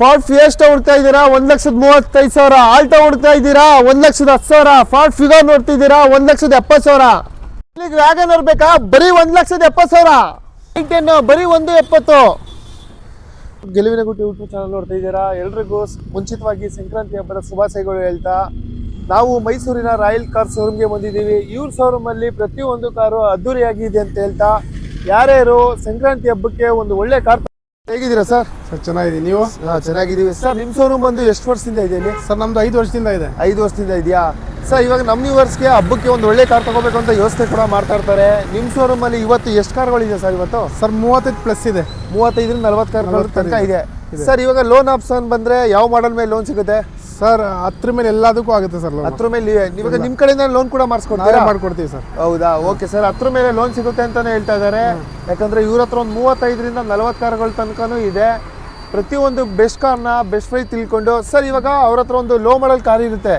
Ford fiesta ಹುಡ್ತಾ ಇದ್ದೀರಾ 1,35,000. Alto ಹುಡ್ತಾ ಇದ್ದೀರಾ 1,10,000. Ford figure ನೋಡ್ತಿದ್ದೀರಾ 1,70,000. ಇಲ್ಲಿಗೆ ವ್ಯಾಗನರ್ ಬೇಕಾ ಬರೀ 1,70,000. i10 ಬರೀ 1,70,000. ಗೆಲುವಿನ ಗುಟ್ಟಿ ಯೂಟ್ಯೂಬ್ ಚಾನಲ್ ನೋಡ್ತಾ ಇದ್ದೀರಾ. ಎಲ್ರಿಗೂ ಮುಂಚಿತವಾಗಿ ಸಂಕ್ರಾಂತಿ ಹಬ್ಬದ ಶುಭಾಶಯಗಳು ಹೇಳ್ತಾ ನಾವು ಮೈಸೂರಿನ ರಾಯಲ್ ಕಾರ್ ಶೋರೂಮ್ಗೆ ಬಂದಿದ್ದೀವಿ. ಇವ್ರ ಶೋರೂಮಲ್ಲಿ ಪ್ರತಿಯೊಂದು ಕಾರು ಅದ್ದೂರಿಯಾಗಿದೆ ಅಂತ ಹೇಳ್ತಾ ಯಾರ್ಯಾರು ಸಂಕ್ರಾಂತಿ ಹಬ್ಬಕ್ಕೆ ಒಂದು ಒಳ್ಳೆ ಕಾರ್ ಹೇಗಿದ್ದೀರಾ ಸರ್? ಸರ್ ಚೆನ್ನಾಗಿದೆ. ನೀವು? ಚೆನ್ನಾಗಿದ್ದೀವಿ ಸರ್. ನಿಮ್ಮ ಶೋರೂಮ್ ಬಂದು ಎಷ್ಟು ವರ್ಷದಿಂದ ಇದೆ ಇಲ್ಲಿ? ಸರ್ ನಮ್ದು 5 ವರ್ಷದಿಂದ ಇದೆ. 5 ವರ್ಷದಿಂದ ಇದೆಯಾ ಸರ್? ಇವಾಗ ನಮ್ಮ ವ್ಯೂವರ್ಸ್ಗೆ ಹಬ್ಬಕ್ಕೆ ಒಂದು ಒಳ್ಳೆ ಕಾರ್ ತಗೋಬೇಕು ಅಂತ ಯೋಚನೆ ಕೂಡ ಮಾಡ್ತಾ ಇರ್ತಾರೆ. ನಿಮ್ಮ ಶೋರೂಮಲ್ಲಿ ಇವತ್ತು ಎಷ್ಟು ಕಾರ್ಗಳಿದೆ ಸರ್? ಇವತ್ತು ಸರ್ 35 ಪ್ಲಸ್ ಇದೆ. 35ರಿಂದ 40 ಕಾರ್ಗಳ ತನಕ ಇದೆ ಸರ್. ಇವಾಗ ಲೋನ್ ಆಪ್ಷನ್ ಬಂದ್ರೆ ಯಾವ ಮಾಡೆಲ್ ಮೇಲೆ ಲೋನ್ ಸಿಗುತ್ತೆ ಸರ್? 10 ಮೇಲೆ ಎಲ್ಲದಕ್ಕೂ ಆಗುತ್ತೆ ಸರ್. 10 ಮೇಲೆ ಇವಾಗ ನಿಮ್ಮ ಕಡೆಯಿಂದ ಲೋನ್ ಕೂಡ ಮಾಡ್ಕೊಡ್ತೀವಿ ಸರ್. ಹೌದಾ? Okay sir. 10 ಮೇಲೆ ಲೋನ್ ಸಿಗುತ್ತೆ ಅಂತಾನೆ ಹೇಳ್ತಾ ಇದ್ದಾರೆ. ಯಾಕಂದ್ರೆ ಇವ್ರ ಹತ್ರ ಒಂದು 35ರಿಂದ 40 ಕಾರ್ಗಳ ತನಕನೂ ಇದೆ. ಪ್ರತಿಯೊಂದು ಬೆಸ್ಟ್ ಕಾರ್ನ ಬೆಸ್ಟ್ ಪ್ರೈಸ್ ತಿಳ್ಕೊಂಡು ಸರ್ ಇವಾಗ ಅವ್ರ ಹತ್ರ ಒಂದು ಲೋ ಮಾಡಲ್ ಕಾರ್ ಇರುತ್ತೆ,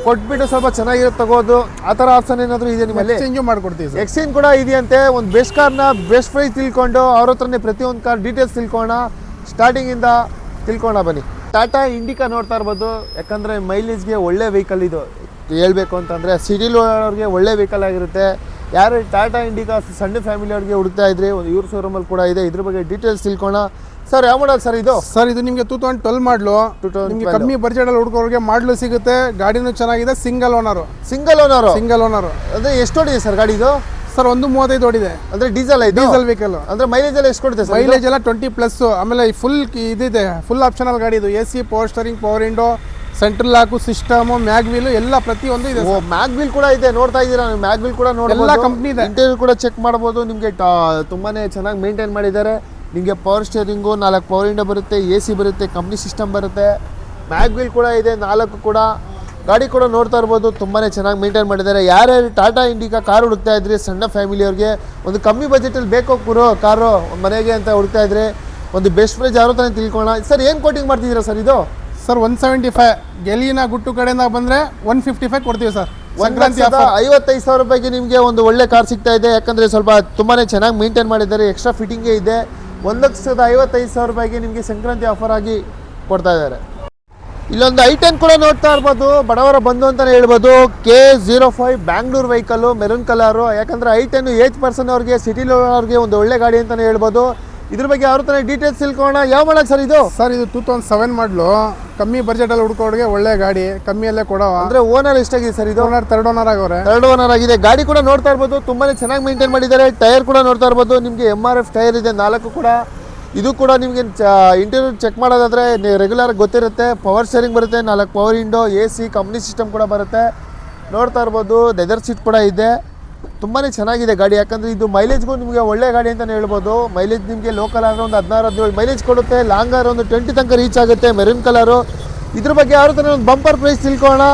ಕೊಟ್ಬಿಟ್ಟು ಸ್ವಲ್ಪ ಚೆನ್ನಾಗಿರುತ್ತೆ ತಗೋದು, ಆ ಥರ ಆಪ್ಷನ್ ಏನಾದರೂ ಇದೆ ನಿಮ್ಮಲ್ಲಿ? ಎಕ್ಸ್ಚೇಂಜ್ ಮಾಡ್ಕೊಡ್ತೀವಿ ಸರ್. ಎಕ್ಸ್ಚೇಂಜ್ ಕೂಡ ಇದೆಯಂತೆ. ಒಂದು ಬೆಸ್ಟ್ ಕಾರ್ನ ಬೆಸ್ಟ್ ಪ್ರೈಸ್ ತಿಳ್ಕೊಂಡು ಅವ್ರ ಹತ್ರನೇ ಪ್ರತಿಯೊಂದು ಕಾರ್ ಡೀಟೇಲ್ಸ್ ತಿಳ್ಕೊಳ್ಳೋಣ. ಸ್ಟಾರ್ಟಿಂಗಿಂದ ತಿಳ್ಕೊಳ್ಳೋಣ ಬನ್ನಿ. ಟಾಟಾ ಇಂಡಿಕಾ ನೋಡ್ತಾ ಇರ್ಬೋದು. ಯಾಕಂದರೆ ಮೈಲೇಜ್ಗೆ ಒಳ್ಳೆ ವೆಹಿಕಲ್ ಇದು. ಹೇಳ್ಬೇಕು ಅಂತಂದರೆ ಸಿಟಿಲಿ ಓಡೋರಿಗೆ ಒಳ್ಳೆ ವೆಹಿಕಲ್ ಆಗಿರುತ್ತೆ. ಯಾರು ಟಾಟಾ ಇಂಡಿಕಾ ಸಣ್ಣ ಫ್ಯಾಮಿಲಿ ಅವ್ರಿಗೆ ಹುಡುಕ್ತಾ ಇದ್ರೆ ಒಂದು ಇವ್ರ ಶೋರೂಮಲ್ಲಿ ಕೂಡ ಇದೆ. ಇದ್ರ ಬಗ್ಗೆ ಡೀಟೇಲ್ಸ್ ತಿಳ್ಕೊಳ್ಳೋಣ. ಸರ್ ಯಾವ ಮಾಡಲ್ ಸರ್ ಇದು? ಸರ್ ಇದು ನಿಮಗೆ 2012 ಮಾಡಲು. ನಿಮಗೆ ಕಮ್ಮಿ ಬಡ್ಜೆಟಲ್ಲಿ ಹುಡುಕೋರಿಗೆ ಮಾಡಲು ಸಿಗುತ್ತೆ. ಗಾಡಿನೂ ಚೆನ್ನಾಗಿದೆ. Single owner. ಅಂದರೆ ಎಷ್ಟು ಓಡಿದೆ ಸರ್ ಗಾಡಿ ಇದು? ಸರ್ 135 ಓಡಿದೆ. ಅಂದರೆ ಡೀಸೆಲ್ ವೆಹಿಕಲ್. ಅಂದರೆ ಮೈಲೇಜ್ ಎಲ್ಲ ಎಷ್ಟು ಕೊಡುತ್ತೆ ಸರ್? ಮೈಲೇಜ್ ಎಲ್ಲ 20 ಪ್ಲಸ್. ಆಮೇಲೆ ಫುಲ್ ಇದಿದೆ, ಫುಲ್ ಆಪ್ಷನಲ್ ಗಾಡಿ ಇದು. AC, power steering, power window, central ಲಾಕು, system, mag wheel ಎಲ್ಲ ಪ್ರತಿಯೊಂದು ಇದೆ. ಮ್ಯಾಗ್ ವೀಲ್ ಕೂಡ ಇದೆ. ನೋಡ್ತಾ ಇದ್ದೀರಾ? ಮ್ಯಾಗ್ ವೀಲ್ ಕೂಡ ನೋಡಿ ಎಲ್ಲ ಕಂಪ್ನಿ ಇದೆ. ಇಂಟೀರಿಯರ್ ಕೂಡ ಚೆಕ್ ಮಾಡ್ಬೋದು. ನಿಮಗೆ ತುಂಬಾನೇ ಚೆನ್ನಾಗಿ ಮೇಂಟೈನ್ ಮಾಡಿದ್ದಾರೆ. ನಿಮಗೆ ಪವರ್ ಸ್ಟೇರಿಂಗು, 4 ಪವರ್ ವಿಂಡೋ ಬರುತ್ತೆ, AC ಬರುತ್ತೆ, ಕಂಪ್ನಿ ಸಿಸ್ಟಮ್ ಬರುತ್ತೆ, ಮ್ಯಾಗ್ ವೀಲ್ ಕೂಡ ಇದೆ 4 ಕೂಡ. ಗಾಡಿ ಕೂಡ ನೋಡ್ತಾ ಇರ್ಬೋದು. ತುಂಬಾ ಚೆನ್ನಾಗಿ ಮೇಂಟೈನ್ ಮಾಡಿದ್ದಾರೆ. ಯಾರ್ಯಾರು ಟಾಟಾ ಇಂಡಿಕಾ ಕಾರ್ ಹುಡುಕ್ತಾ ಇದ್ರಿ, ಸಣ್ಣ ಫ್ಯಾಮಿಲಿಯವ್ರಿಗೆ ಒಂದು ಕಮ್ಮಿ ಬಜೆಟಲ್ಲಿ ಬೇಕು ಕಾರು ಮನೆಗೆ ಅಂತ ಹುಡುಕ್ತಾ ಇದ್ರೆ ಒಂದು ಬೆಸ್ಟ್ ಪ್ರೈಸ್ ಯಾರೋ ತಾನೇ ತಿಳ್ಕೊಳ್ಳೋಣ. ಸರ್ ಏನು ಕೋಟಿಂಗ್ ಮಾಡ್ತಿದ್ದೀರಾ ಸರ್ ಇದು? ಸರ್ 175. ಗೆಲಿನ ಗುಟ್ಟು ಕಡೆಯಿಂದ ಬಂದರೆ 155 ಕೊಡ್ತೀವಿ ಸರ್. ಸಂಕ್ರಾಂತಿ 55,000 ರೂಪಾಯಿಗೆ ನಿಮಗೆ ಒಂದು ಒಳ್ಳೆ ಕಾರ್ ಸಿಗ್ತಾ ಇದೆ. ಯಾಕಂದರೆ ಸ್ವಲ್ಪ ತುಂಬಾ ಚೆನ್ನಾಗಿ ಮೇಂಟೈನ್ ಮಾಡಿದ್ದಾರೆ. ಎಕ್ಸ್ಟ್ರಾ ಫಿಟ್ಟಿಂಗೇ ಇದೆ. 1,55,000 ರೂಪಾಯಿಗೆ ನಿಮಗೆ ಸಂಕ್ರಾಂತಿ ಆಫರ್ ಆಗಿ ಕೊಡ್ತಾ ಇದ್ದಾರೆ. ಇಲ್ಲೊಂದು i10 ಕೂಡ ನೋಡ್ತಾ ಇರ್ಬೋದು. ಬಡವರ ಬಂಧು ಅಂತಲೇ ಹೇಳ್ಬೋದು. K05 Bangalore vehicle, maroon colour. ಯಾಕಂದರೆ i10 ಏಜ್ ಪರ್ಸನ್ ಅವ್ರಿಗೆ, ಸಿಟಿಲಿ ಅವ್ರಿಗೆ ಒಂದು ಒಳ್ಳೆ ಗಾಡಿ ಅಂತಲೇ ಹೇಳ್ಬೋದು. ಇದ್ರ ಬಗ್ಗೆ ಅವ್ರ ತಾನೇ ಡೀಟೇಲ್ಸ್ ತಿಳ್ಕೊಳ್ಳೋಣ. ಯಾವ ಮಾಡಲ್ ಸರ್ ಇದು? ಸರ್ ಇದು 2007 ಮಾಡಲು. ಕಮ್ಮಿ ಬಜೆಟಲ್ಲಿ ಹುಡ್ಕೋರಿಗೆ ಒಳ್ಳೆ ಗಾಡಿ, ಕಮ್ಮಿಯಲ್ಲೇ ಕೊಡೋ. ಅಂದರೆ ಓನರ್ ಎಷ್ಟಾಗಿದೆ ಸರ್ ಇದು? ಥರ್ಡ್ ಓನರ್ ಆಗವ್ರೆ. ಥರ್ಡ್ ಓನರ್ ಆಗಿದೆ. ಗಾಡಿ ಕೂಡ ನೋಡ್ತಾ ಇರ್ಬೋದು. ತುಂಬಾ ಚೆನ್ನಾಗಿ ಮೇಂಟೈನ್ ಮಾಡಿದ್ದಾರೆ. ಟೈರ್ ಕೂಡ ನೋಡ್ತಾ ಇರ್ಬೋದು. ನಿಮಗೆ MRF ಟೈರ್ ಇದೆ 4 ಕೂಡ. ಇದು ಕೂಡ ನಿಮಗೆ ಇಂಟೀರಿಯರ್ ಚೆಕ್ ಮಾಡೋದಾದರೆ ರೆಗ್ಯುಲರ್ ಗೊತ್ತಿರುತ್ತೆ. ಪವರ್ ಸ್ಟೇರಿಂಗ್ ಬರುತ್ತೆ, 4 power window, AC, company system ಕೂಡ ಬರುತ್ತೆ. ನೋಡ್ತಾ ಇರ್ಬೋದು. ಲೆದರ್ ಸೀಟ್ ಕೂಡ ಇದೆ. ತುಂಬಾ ಚೆನ್ನಾಗಿದೆ ಗಾಡಿ. ಯಾಕಂದರೆ ಇದು ಮೈಲೇಜ್ಗೂ ನಿಮಗೆ ಒಳ್ಳೆ ಗಾಡಿ ಅಂತಲೇ ಹೇಳ್ಬೋದು. ಮೈಲೇಜ್ ನಿಮಗೆ ಲೋಕಲ್ ಆದರೆ ಒಂದು 16-17 ಮೈಲೇಜ್ ಕೊಡುತ್ತೆ. ಲಾಂಗ್ ಆದರೆ ಒಂದು 20 ತನಕ ರೀಚ್ ಆಗುತ್ತೆ. Maroon colour. ಇದ್ರ ಬಗ್ಗೆ ಯಾರು ತಾನೇ ಒಂದು ಬಂಪರ್ ಪ್ರೈಸ್ ತಿಳ್ಕೊಳ್ಳೋಣ.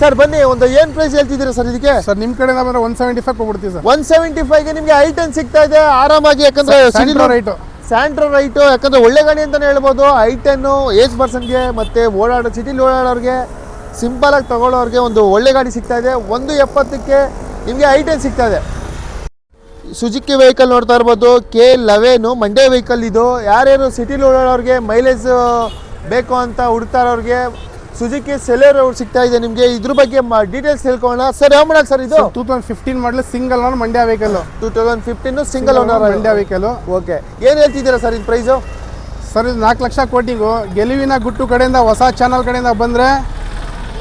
ಸರ್ ಬನ್ನಿ, ಒಂದು ಏನು ಪ್ರೈಸ್ ಹೇಳ್ತಿದ್ದೀರಾ ಸರ್ ಇದಕ್ಕೆ? ಸರ್ ನಿಮ್ಮ ಕಡೆಯಿಂದ ಬಂದರೆ 175 ಕೊಡ್ತೀವಿ ಸರ್. 175ಗೆ ನಿಮಗೆ i10 ಸಿಗ್ತಾ ಇದೆ ಆರಾಮಾಗಿ. ಯಾಕಂದರೆ ಸ್ಯಾಂಟ್ರೋ ರೈಟು. ಯಾಕಂದರೆ ಒಳ್ಳೆ ಗಾಡಿ ಅಂತಲೇ ಹೇಳ್ಬೋದು. i10 ಏಜ್ ಪರ್ಸನ್ಗೆ ಮತ್ತು ಸಿಟಿಲಿ ಓಡಾಡೋರಿಗೆ, ಸಿಂಪಲಾಗಿ ತೊಗೊಳ್ಳೋರಿಗೆ ಒಂದು ಒಳ್ಳೆ ಗಾಡಿ ಸಿಗ್ತಾ ಇದೆ. 170ಕ್ಕೆ ನಿಮಗೆ i10 ಸಿಗ್ತಾ ಇದೆ. ಸುಜುಕಿ ವೆಹಿಕಲ್ ನೋಡ್ತಾ ಇರ್ಬೋದು. K11 ಮಂಡ್ಯ ವೆಹಿಕಲ್ ಇದು. ಯಾರ್ಯಾರು ಸಿಟಿಲಿ ಓಡಾಡೋರಿಗೆ, ಮೈಲೇಜ್ ಬೇಕು ಅಂತ ಹುಡುಕ್ತಾ ಇರೋರಿಗೆ ಸುಜುಕಿ ಸೆಲೆರೋ ಸಿಗ್ತಾ ಇದೆ ನಿಮಗೆ. ಇದ್ರ ಬಗ್ಗೆ ಡೀಟೇಲ್ಸ್ ತಿಳ್ಕೊಳ್ಳೋಣ. ಸರ್ ಯಾವ ಮಾಡಲ್ ಸರ್ ಇದು? 2015 ಮಾಡಲು, single owner, Mandya vehicle. 2015 single owner Mandya vehicle. Okay. ಏನು ಹೇಳ್ತಿದ್ದೀರಾ ಸರ್ ಇದು ಪ್ರೈಸು? ಸರ್ ಇದು 4 ಲಕ್ಷ ಕೋಟಿಂಗು. ಗೆಲುವಿನ ಗುಟ್ಟು ಕಡೆಯಿಂದ, ಹೊಸ ಚಾನಲ್ ಕಡೆಯಿಂದ ಬಂದರೆ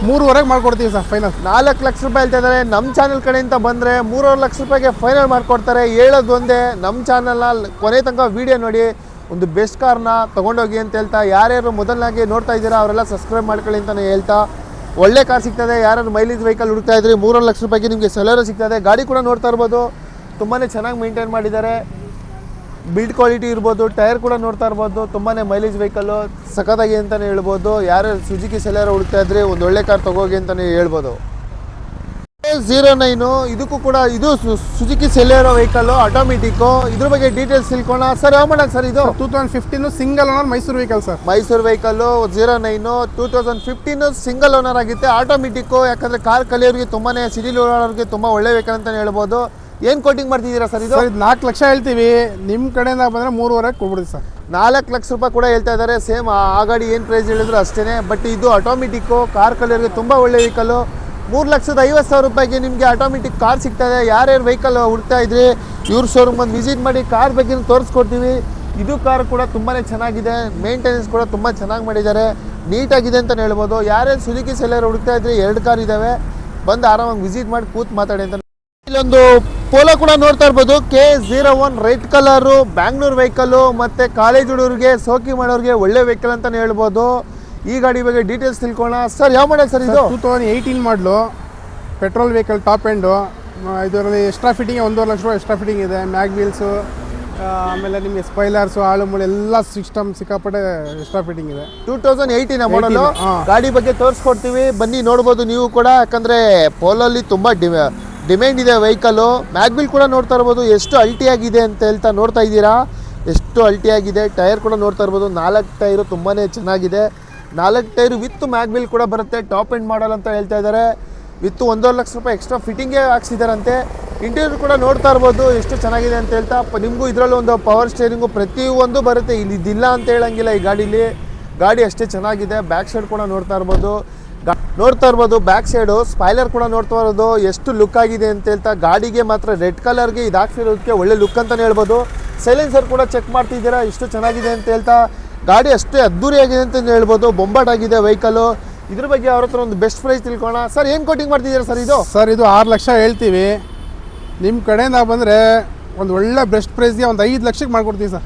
3.5 ಮಾಡ್ಕೊಡ್ತೀವಿ ಸರ್ ಫೈನಲ್. 4 ಲಕ್ಷ ರೂಪಾಯಿ ಹೇಳ್ತಾ ಇದ್ದಾರೆ. ನಮ್ಮ ಚಾನಲ್ ಕಡೆಯಿಂದ ಬಂದರೆ 3.5 ಲಕ್ಷ ರೂಪಾಯಿಗೆ ಫೈನಲ್ ಮಾಡಿಕೊಡ್ತಾರೆ. ಹೇಳೋದು ಒಂದೇ, ನಮ್ಮ ಚಾನಲ್ನ ಕೊನೆ ತನಕ ವೀಡಿಯೋ ನೋಡಿ ಒಂದು ಬೆಸ್ಟ್ ಕಾರ್ನ ತೊಗೊಂಡೋಗಿ ಅಂತ ಹೇಳ್ತಾ, ಯಾರ್ಯಾರು ಮೊದಲನಾಗಿ ನೋಡ್ತಾ ಇದ್ದೀರಾ ಅವರೆಲ್ಲ ಸಬ್ಸ್ಕ್ರೈಬ್ ಮಾಡ್ಕೊಳ್ಳಿ ಅಂತಲೇ ಹೇಳ್ತಾ, ಒಳ್ಳೆ ಕಾರ್ ಸಿಗ್ತದೆ. ಯಾರು ಮೈಲೇಜ್ ವೆಹಿಕಲ್ ಹುಡುಕ್ತಾ ಇದ್ರಿ 3.5 ಲಕ್ಷ ರೂಪಾಯಿಗೆ ನಿಮಗೆ ಸೆಲೆರೋ ಸಿಗ್ತದೆ. ಗಾಡಿ ಕೂಡ ನೋಡ್ತಾ ಇರ್ಬೋದು. ತುಂಬಾ ಚೆನ್ನಾಗಿ ಮೇಂಟೈನ್ ಮಾಡಿದ್ದಾರೆ. ಬಿಲ್ಡ್ ಕ್ವಾಲಿಟಿ ಇರ್ಬೋದು. ಟೈರ್ ಕೂಡ ನೋಡ್ತಾ ಇರ್ಬೋದು. ತುಂಬಾ ಮೈಲೇಜ್ ವೆಹಿಕಲ್ಲು ಸಖತ್ತಾಗಿ ಅಂತಲೇ ಹೇಳ್ಬೋದು. ಯಾರು ಸುಜುಕಿ ಸೆಲೆರೋ ಹುಡುಕ್ತಾ ಇದ್ರಿ ಒಂದು ಒಳ್ಳೆ ಕಾರ್ ತೊಗೋಗಿ ಅಂತಲೇ ಹೇಳ್ಬೋದು. K09 ಇದಕ್ಕೂ ಕೂಡ ಇದು ಸುಜುಕಿ ಸೆಲೆರೋ ವೆಹಿಕಲ್ಲು, ಆಟೋಮೆಟಿಕ್ಕು. ಇದ್ರ ಬಗ್ಗೆ ಡೀಟೇಲ್ಸ್ ತಿಳ್ಕೊಳ್ಳೋಣ. ಸರ್ ಯಾವ ಮಾಡಲ್ ಸರ್ ಇದು? 2015 single owner Mysuru vehicle sir. Mysuru vehicle 09 2015 single owner ಆಗುತ್ತೆ. ಆಟೋಮೆಟಿಕ್ಕು. ಯಾಕಂದರೆ ಕಾರ್ ಕಲಿಯೋರಿಗೆ, ತುಂಬಾ ಸಿಟಿಲಿ ಓಡಾಡೋರಿಗೆ ತುಂಬ ಒಳ್ಳೆ ವೆಹಿಕಲ್ ಅಂತಲೇ ಹೇಳ್ಬೋದು. ಏನು ಕೋಟಿಂಗ್ ಮಾಡ್ತಿದ್ದೀರಾ ಸರ್ ಇದು? ಸರ್ ಇದು 4 ಲಕ್ಷ ಹೇಳ್ತೀವಿ, ನಿಮ್ಮ ಕಡೆಯಿಂದ ಬಂದರೆ 3.5 ಕೊಡ್ಬಿಡಿ ಸರ್. 4 ಲಕ್ಷ ರೂಪಾಯಿ ಕೂಡ ಹೇಳ್ತಾ ಇದ್ದಾರೆ. ಸೇಮ್ ಆ ಗಾಡಿ ಏನು ಪ್ರೈಸ್ ಹೇಳಿದ್ರು ಅಷ್ಟೇ. ಬಟ್ ಇದು ಆಟೋಮೆಟಿಕ್ಕು, ಕಾರ್ ಕಲರ್ಗೆ ತುಂಬ ಒಳ್ಳೆ ವೆಹಿಕಲ್ಲು. 3,50,000 ರೂಪಾಯಿಗೆ ನಿಮಗೆ ಆಟೋಮೆಟಿಕ್ ಕಾರ್ ಸಿಗ್ತದೆ. ಯಾರ್ಯಾರು ವೆಹಿಕಲ್ ಹುಡ್ತಾ ಇದ್ರಿ ಇವ್ರ ಶೋರೂಮ್ ಬಂದು ವಿಸಿಟ್ ಮಾಡಿ, ಕಾರ್ ಬಗ್ಗೆ ತೋರಿಸ್ಕೊಡ್ತೀವಿ. ಇದು ಕಾರ್ ಕೂಡ ತುಂಬಾ ಚೆನ್ನಾಗಿದೆ, ಮೇಂಟೆನೆನ್ಸ್ ಕೂಡ ತುಂಬ ಚೆನ್ನಾಗಿ ಮಾಡಿದ್ದಾರೆ, ನೀಟಾಗಿದೆ ಅಂತಲೇ ಹೇಳ್ಬೋದು. ಯಾರ್ಯಾರು ಸುಜುಕಿ ಸೆಲೆರ್ ಹುಡುಕ್ತಾ ಇದ್ರಿ 2 ಕಾರ್ ಇದ್ದಾವೆ, ಬಂದು ಆರಾಮಾಗಿ ವಿಸಿಟ್ ಮಾಡಿ ಕೂತ್ ಮಾತಾಡಿ ಅಂತ. ಇಲ್ಲೊಂದು ಪೋಲೋ ಕೂಡ ನೋಡ್ತಾ ಇರ್ಬೋದು, K01 red colour, Bangalore vehicle, ಮತ್ತು ಕಾಲೇಜ್ ಹುಡುಗರಿಗೆ ಸೋಕಿ ಮಾಡೋರಿಗೆ ಒಳ್ಳೆ ವೆಹಿಕಲ್ ಅಂತಲೇ ಹೇಳ್ಬೋದು. ಈ ಗಾಡಿ ಬಗ್ಗೆ ಡೀಟೇಲ್ಸ್ ತಿಳ್ಕೊಳ್ಳೋಣ. ಸರ್ ಯಾವ ಮಾಡಲ್ ಸರ್ ಇದು? 2018 ಮಾಡಲು, ಪೆಟ್ರೋಲ್ ವೆಹಿಕಲ್, ಟಾಪ್ ಎಂಡು. ಇದರಲ್ಲಿ ಎಕ್ಸ್ಟ್ರಾ ಫಿಟ್ಟಿಂಗ್ 1.5 ಲಕ್ಷ ರೂಪಾಯಿ ಎಕ್ಸ್ಟ್ರಾ ಫಿಟ್ಟಿಂಗ್ ಇದೆ. ಮ್ಯಾಗ್ ವೀಲ್ಸು, ಆಮೇಲೆ ನಿಮಗೆ ಸ್ಪೈಲರ್ಸು, ಆಳು ಮೂಳೆ ಎಲ್ಲ ಸಿಸ್ಟಮ್ ಸಿಕ್ಕಾಪಟ್ಟೆ ಎಕ್ಸ್ಟ್ರಾ ಫಿಟ್ಟಿಂಗ್ ಇದೆ. 2018 ಮಾಡಲು. ಗಾಡಿ ಬಗ್ಗೆ ತೋರಿಸ್ಕೊಡ್ತೀವಿ, ಬನ್ನಿ ನೋಡ್ಬೋದು ನೀವು ಕೂಡ. ಯಾಕಂದರೆ ಪೋಲೋಲ್ಲಿ ತುಂಬ ಡಿಮ್ಯಾಂಡ್ ಇದೆ ವೆಹಿಕಲ್ಲು. ಮ್ಯಾಗ್ವಿಲ್ ಕೂಡ ನೋಡ್ತಾ ಇರ್ಬೋದು, ಎಷ್ಟು ಅಲ್ಟಿಯಾಗಿದೆ ಅಂತ ಹೇಳ್ತಾ ನೋಡ್ತಾ ಇದ್ದೀರಾ, ಎಷ್ಟು ಅಲ್ಟಿಯಾಗಿದೆ. ಟೈರ್ ಕೂಡ ನೋಡ್ತಾ ಇರ್ಬೋದು, 4 ಟೈರು ತುಂಬಾ ಚೆನ್ನಾಗಿದೆ. 4 ಟೈರು ವಿತ್ ಮ್ಯಾಗ್ವಿಲ್ ಕೂಡ ಬರುತ್ತೆ. ಟಾಪ್ ಎಂಡ್ ಮಾಡಲ್ ಅಂತ ಹೇಳ್ತಾ ಇದ್ದಾರೆ. ವಿತ್ 1.5 ಲಕ್ಷ ರೂಪಾಯಿ ಎಕ್ಸ್ಟ್ರಾ ಫಿಟ್ಟಿಂಗೇ ಹಾಕ್ಸಿದಾರಂತೆ. ಇಂಟೀರಿಯರ್ ಕೂಡ ನೋಡ್ತಾ ಇರ್ಬೋದು ಎಷ್ಟು ಚೆನ್ನಾಗಿದೆ ಅಂತ ಹೇಳ್ತಾ. ನಿಮಗೂ ಇದರಲ್ಲಿ ಒಂದು ಪವರ್ ಸ್ಟೇರಿಂಗು ಪ್ರತಿಯೊಂದು ಬರುತ್ತೆ, ಇಲ್ಲಿ ಇದಿಲ್ಲ ಅಂತ ಹೇಳಂಗಿಲ್ಲ. ಈ ಗಾಡಿ ಅಷ್ಟೇ ಚೆನ್ನಾಗಿದೆ. ಬ್ಯಾಕ್ ಸೈಡ್ ಕೂಡ ನೋಡ್ತಾ ಇರ್ಬೋದು ಬ್ಯಾಕ್ ಸೈಡು ಸ್ಪೈಲರ್ ಕೂಡ ನೋಡ್ತಾ ಇರೋದು ಎಷ್ಟು ಲುಕ್ ಆಗಿದೆ ಅಂತ ಹೇಳ್ತಾ. ಗಾಡಿಗೆ ಮಾತ್ರ ರೆಡ್ ಕಲರ್ಗೆ ಇದು ಹಾಕ್ಸಿರೋದಕ್ಕೆ ಒಳ್ಳೆ ಲುಕ್ ಅಂತಲೇ ಹೇಳ್ಬೋದು. ಸೈಲೆನ್ಸರ್ ಕೂಡ ಚೆಕ್ ಮಾಡ್ತಿದ್ದೀರಾ, ಎಷ್ಟು ಚೆನ್ನಾಗಿದೆ ಅಂತ ಹೇಳ್ತಾ. ಗಾಡಿ ಅಷ್ಟೇ ಅದ್ದೂರಿಯಾಗಿದೆ ಅಂತ ಹೇಳ್ಬೋದು, ಬೊಂಬಾಟ್ ಆಗಿದೆ ವೆಹಿಕಲ್ಲು. ಇದ್ರ ಬಗ್ಗೆ ಅವ್ರ ಹತ್ರ ಒಂದು ಬೆಸ್ಟ್ ಪ್ರೈಸ್ ತಿಳ್ಕೊಳ್ಳೋಣ. ಸರ್ ಏನು ಕೋಟಿಂಗ್ ಮಾಡ್ತಿದ್ದೀರಾ ಸರ್ ಇದು? ಸರ್ ಇದು 6 ಲಕ್ಷ ಹೇಳ್ತೀವಿ, ನಿಮ್ಮ ಕಡೆಯಿಂದ ಬಂದರೆ ಒಂದು ಒಳ್ಳೆ ಬೆಸ್ಟ್ ಪ್ರೈಸ್ಗೆ ಒಂದು 5 ಲಕ್ಷಕ್ಕೆ ಮಾಡ್ಕೊಡ್ತೀವಿ ಸರ್.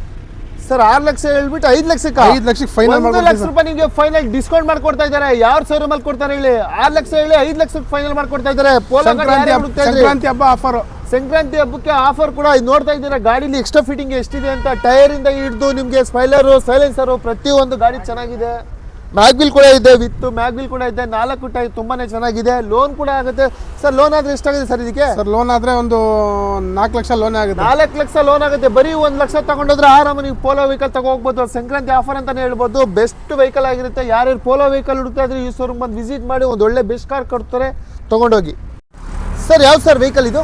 ಸರ್ 6 ಲಕ್ಷ ಹೇಳ್ಬಿಟ್ಟು 5 ಲಕ್ಷಕ್ಕೆ 5 ಲಕ್ಷಕ್ಕೆ ಫೈನಲ್ 1 ಲಕ್ಷ ರೂಪಾಯಿ ನಿಮಗೆ ಫೈನಲ್ ಡಿಸ್ಕೌಂಟ್ ಮಾಡ್ಕೊಡ್ತಾ ಇದ್ದಾರೆ. ಯಾರು ಶೋರೂಮ್ ಅಲ್ಲಿ ಕೊಡ್ತಾರೆ ಹೇಳಿ? 6 ಲಕ್ಷ ಹೇಳಿ 5 ಲಕ್ಷಕ್ಕೆ ಫೈನಲ್ ಮಾಡ್ಕೊಡ್ತಾ ಇದ್ದಾರೆ. ಸಂಕ್ರಾಂತಿ ಹಬ್ಬ ಆಫರ್, ಸಂಕ್ರಾಂತಿ ಹಬ್ಬಕ್ಕೆ ಆಫರ್ ಕೂಡ ಇದು ನೋಡ್ತಾ ಇದ್ದೀರಾ. ಗಾಡಿಲಿ ಎಕ್ಸ್ಟ್ರಾ ಫಿಟ್ಟಿಂಗ್ ಎಷ್ಟಿದೆ ಅಂತ. ಟೈರ್ ಇಂದ ಹಿಡಿದು ನಿಮಗೆ ಸ್ಪೈಲರು, ಸೈಲೆನ್ಸರು ಪ್ರತಿಯೊಂದು ಗಾಡಿ ಚೆನ್ನಾಗಿದೆ. ಮ್ಯಾಗ್ವಿಲ್ ಕೂಡ ಇದೆ, ವಿತ್ ಮ್ಯಾಗ್ವಿಲ್ ಕೂಡ ಇದೆ. 4 ಟೈರ್ ತುಂಬಾನೇ ಚೆನ್ನಾಗಿದೆ. ಲೋನ್ ಕೂಡ ಆಗುತ್ತೆ ಸರ್. ಲೋನ್ ಆದ್ರೆ ಎಷ್ಟಾಗುತ್ತೆ ಸರ್ ಇದಕ್ಕೆ? ಸರ್ ಲೋನ್ ಆದ್ರೆ ಒಂದು 4 ಲಕ್ಷ ಲೋನ್ ಆಗುತ್ತೆ. 4 ಲಕ್ಷ ಲೋನ್ ಆಗುತ್ತೆ. ಬರೀ 1 ಲಕ್ಷ ತಗೊಂಡೋದ್ರೆ ಆರಾಮ ನೀವು ಪೋಲೋ ವೆಹಿಕಲ್ ತಗೋಬಹುದು. ಸಂಕ್ರಾಂತಿ ಆಫರ್ ಅಂತಾನೆ ಹೇಳ್ಬೋದು. ಬೆಸ್ಟ್ ವೆಹಿಕಲ್ ಆಗಿರುತ್ತೆ. ಯಾರ್ಯಾರು ಪೋಲೋ ವೆಹಿಕಲ್ ಹುಡುಕ್ತಾ ಇದ್ರೆ ಈ ಶೋರೂಮ್ ಬಂದು ವಿಸಿಟ್ ಮಾಡಿ, ಒಂದು ಒಳ್ಳೆ ಬೆಸ್ಟ್ ಕಾರ್ ಕೊಡ್ತಾರೆ, ತಗೊಂಡೋಗಿ. ಸರ್ ಯಾವ ಸರ್ ವೆಹಿಕಲ್ ಇದು?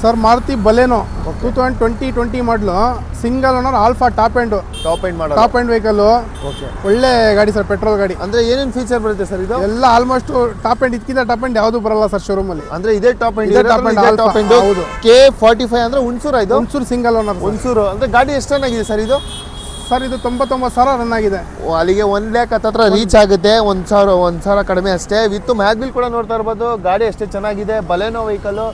ಸರ್ ಮಾರುತಿ ಬಲೆನೋ 2020 ಮಾಡಲು, single owner, alpha top end vehicle. ಒಳ್ಳೆ ಗಾಡಿ ಸರ್, ಪೆಟ್ರೋಲ್ ಗಾಡಿ. ಅಂದ್ರೆ ಏನೇನು ಫೀಚರ್ ಬರುತ್ತೆ ಸರ್ ಇದು? ಎಲ್ಲ ಆಲ್ಮೋಸ್ಟ್ ಟಾಪ್ ಎಂಡ್, ಇದಕ್ಕಿಂತ ಟಾಪ್ ಎಂಡ್ ಯಾವುದು ಬರಲ್ಲ ಸರ್ ಶೋರೂಮ್ ಅಲ್ಲಿ. ಅಂದ್ರೆ ಇದೇ ಟಾಪ್ ಎಂಡ್. ಹೌದು. K45 ಅಂದ್ರೆ ಹುಣಸೂರು ಇದು? Hunsur single owner. ಹುಣಸೂರು ಅಂದ್ರೆ ಗಾಡಿ ಎಷ್ಟು ರನ್ ಆಗಿದೆ ಸರ್ ಇದು? ಸರ್ ಇದು 99,000 ರನ್ ಆಗಿದೆ. ಅಲ್ಲಿಗೆ 1 ಲ್ಯಾಕ್ ಹತ್ರ ರೀಚ್ ಆಗುತ್ತೆ. 1,000 ಕಡಿಮೆ ಅಷ್ಟೇ. ವಿತ್ ಮ್ಯಾಗ್ವಿಲ್ ಕೂಡ ನೋಡ್ತಾ ಇರ್ಬೋದು. ಗಾಡಿ ಅಷ್ಟೇ ಚೆನ್ನಾಗಿದೆ. ಬಲೆನೋ ವೆಹಿಕಲ್.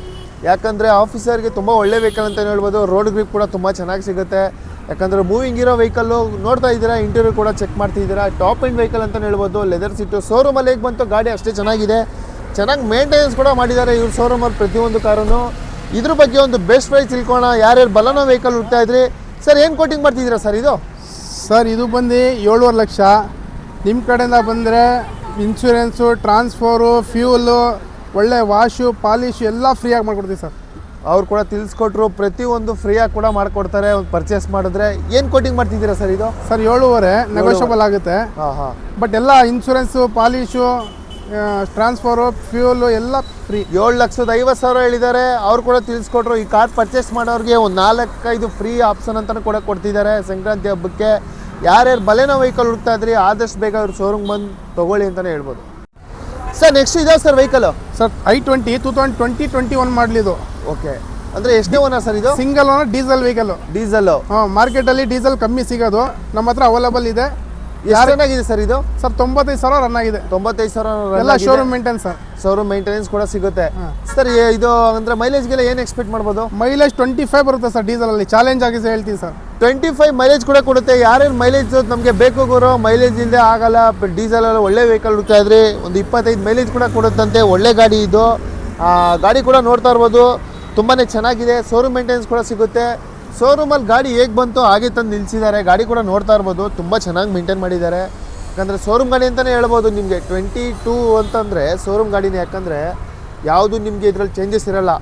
ಯಾಕಂದರೆ ಆಫೀಸರ್ಗೆ ತುಂಬ ಒಳ್ಳೆ ವೆಹಿಕಲ್ ಅಂತ ಹೇಳ್ಬೋದು. ರೋಡ್ ಗ್ರಿಪ್ ಕೂಡ ತುಂಬ ಚೆನ್ನಾಗಿ ಸಿಗುತ್ತೆ. ಯಾಕಂದರೆ ಮೂವಿಂಗ್ ಇರೋ ವೆಹಿಕಲ್ಲು ನೋಡ್ತಾ ಇದ್ದೀರಾ. ಇಂಟೀರಿಯರ್ ಕೂಡ ಚೆಕ್ ಮಾಡ್ತಿದ್ದೀರಾ. ಟಾಪ್ ಎಂಡ್ ವೆಹಿಕಲ್ ಅಂತಲೇ ಹೇಳ್ಬೋದು. Leather seat. ಶೋರೂಮಲ್ಲಿ ಹೇಗೆ ಬಂತು ಗಾಡಿ ಅಷ್ಟೇ ಚೆನ್ನಾಗಿದೆ. ಚೆನ್ನಾಗಿ ಮೇಂಟೆನೆನ್ಸ್ ಕೂಡ ಮಾಡಿದ್ದಾರೆ ಇವ್ರ ಶೋರೂಮಲ್ಲಿ ಪ್ರತಿಯೊಂದು ಕಾರನ್ನು. ಇದ್ರ ಬಗ್ಗೆ ಒಂದು ಬೆಸ್ಟ್ ಪ್ರೈಸ್ ತಿಳ್ಕೊಳ್ಳೋಣ. ಯಾರ್ಯಾರು ಬಲನೋ ವೆಹಿಕಲ್ ಹುಡ್ತಾ ಇದ್ರಿ ಸರ್, ಏನು ಕೋಟಿಂಗ್ ಮಾಡ್ತಿದ್ದೀರಾ ಸರ್ ಇದು? ಸರ್ ಇದು ಬಂದು 7.5 ಲಕ್ಷ. ನಿಮ್ಮ ಕಡೆಯಿಂದ ಬಂದರೆ ಇನ್ಶೂರೆನ್ಸು, ಟ್ರಾನ್ಸ್ಫರು, ಫ್ಯೂಲು, ಒಳ್ಳೆ ವಾಶು, ಪಾಲಿಶು ಎಲ್ಲ ಫ್ರೀಯಾಗಿ ಮಾಡ್ಕೊಡ್ತೀವಿ ಸರ್. ಅವ್ರು ಕೂಡ ತಿಳಿಸ್ಕೊಟ್ರು, ಪ್ರತಿಯೊಂದು ಫ್ರೀಯಾಗಿ ಕೂಡ ಮಾಡಿಕೊಡ್ತಾರೆ ಒಂದು ಪರ್ಚೇಸ್ ಮಾಡಿದ್ರೆ. ಏನು ಕೋಟಿಂಗ್ ಮಾಡ್ತಿದ್ದೀರಾ ಸರ್ ಇದು? ಸರ್ 7.5 ನೆಗೋಷಿಯಬಲ್ ಆಗುತ್ತೆ. ಹಾಂ. ಬಟ್ ಎಲ್ಲ ಇನ್ಶೂರೆನ್ಸು, ಪಾಲಿಶು, ಟ್ರಾನ್ಸ್ಫರು, ಫ್ಯೂಲು ಎಲ್ಲ ಫ್ರೀ. 7,50,000 ಹೇಳಿದ್ದಾರೆ. ಅವ್ರು ಕೂಡ ತಿಳಿಸ್ಕೊಟ್ರು. ಈ ಕಾರ್ ಪರ್ಚೇಸ್ ಮಾಡೋರಿಗೆ ಒಂದು 4-5 ಫ್ರೀ ಆಪ್ಷನ್ ಅಂತಲೂ ಕೂಡ ಕೊಡ್ತಿದ್ದಾರೆ ಸಂಕ್ರಾಂತಿ ಹಬ್ಬಕ್ಕೆ. ಯಾರ್ಯಾರು ಬಲೆನೋ ವೆಹಿಕಲ್ ಹುಡ್ತಾ ಇದ್ರಿ ಆದಷ್ಟು ಬೇಗ ಅವ್ರು ಶೋರೂಮ್ ಬಂದು ತೊಗೊಳ್ಳಿ ಅಂತಲೇ ಹೇಳ್ಬೋದು. ಸರ್ ನೆಕ್ಸ್ಟ್ ಇದೆ ಸರ್ ವೆಹಿಕಲ್? ಸರ್ i20 2021 ಮಾಡಲಿದು. ಓಕೆ. ಅಂದರೆ ಎಷ್ಟನೇ ಓನರ್ ಸರ್ ಇದು? Single owner, diesel vehicle. Diesel. ಮಾರ್ಕೆಟಲ್ಲಿ ಡೀಸೆಲ್ ಕಮ್ಮಿ ಸಿಗೋದು, ನಮ್ಮ ಹತ್ರ ಅವೈಲೇಬಲ್ ಇದೆ. ಯಾರೇನಾಗಿದೆ ಸರ್ ಇದು? ಸರ್ 95,000 ರನ್ ಆಗಿದೆ. 95,000 ಎಲ್ಲ showroom maintenance sir. Showroom maintenance ಕೂಡ ಸಿಗುತ್ತೆ ಸರ್. ಇದು ಅಂದರೆ ಮೈಲೇಜ್ಗೆಲ್ಲ ಏನು ಎಕ್ಸ್ಪೆಕ್ಟ್ ಮಾಡ್ಬೋದು? ಮೈಲೇಜ್ 25 ಬರುತ್ತೆ ಸರ್ ಡೀಸೆಲಲ್ಲಿ. ಚಾಲೆಂಜ್ ಆಗಿ ಹೇಳ್ತೀನಿ ಸರ್. 25 ಮೈಲೇಜ್ ಕೂಡ ಕೊಡುತ್ತೆ. ಯಾರೇನು ಮೈಲೇಜ್ ನಮಗೆ ಬೇಕು ಗುರು, ಮೈಲೇಜ್ ಇಲ್ಲದೆ ಆಗಲ್ಲ. ಡೀಸೆಲಲ್ಲಿ ಒಳ್ಳೆ ವೆಹಿಕಲ್ ಹುಡ್ತಾ ಇದ್ರಿ ಒಂದು 25 ಮೈಲೇಜ್ ಕೂಡ ಕೊಡುತ್ತಂತೆ. ಒಳ್ಳೆ ಗಾಡಿ ಇದು. ಗಾಡಿ ಕೂಡ ನೋಡ್ತಾ ಇರ್ಬೋದು, ತುಂಬಾ ಚೆನ್ನಾಗಿದೆ. ಶೋರೂಮ್ ಮೇಂಟೆನೆನ್ಸ್ ಕೂಡ ಸಿಗುತ್ತೆ. ಶೋರೂಮಲ್ಲಿ ಗಾಡಿ ಹೇಗೆ ಬಂತು ಹಾಗೆ ತಂದು ನಿಲ್ಲಿಸಿದ್ದಾರೆ. ಗಾಡಿ ಕೂಡ ನೋಡ್ತಾ ಇರ್ಬೋದು, ತುಂಬ ಚೆನ್ನಾಗಿ ಮೇಂಟೈನ್ ಮಾಡಿದ್ದಾರೆ. ಯಾಕಂದರೆ ಶೋರೂಮ್ ಗಾಡಿ ಅಂತಲೇ ಹೇಳ್ಬೋದು. ನಿಮಗೆ 22 ಅಂತಂದರೆ ಶೋರೂಮ್ ಗಾಡಿನೇ. ಯಾಕಂದರೆ ಯಾವುದು ನಿಮಗೆ ಇದರಲ್ಲಿ ಚೇಂಜಸ್ ಇರೋಲ್ಲ.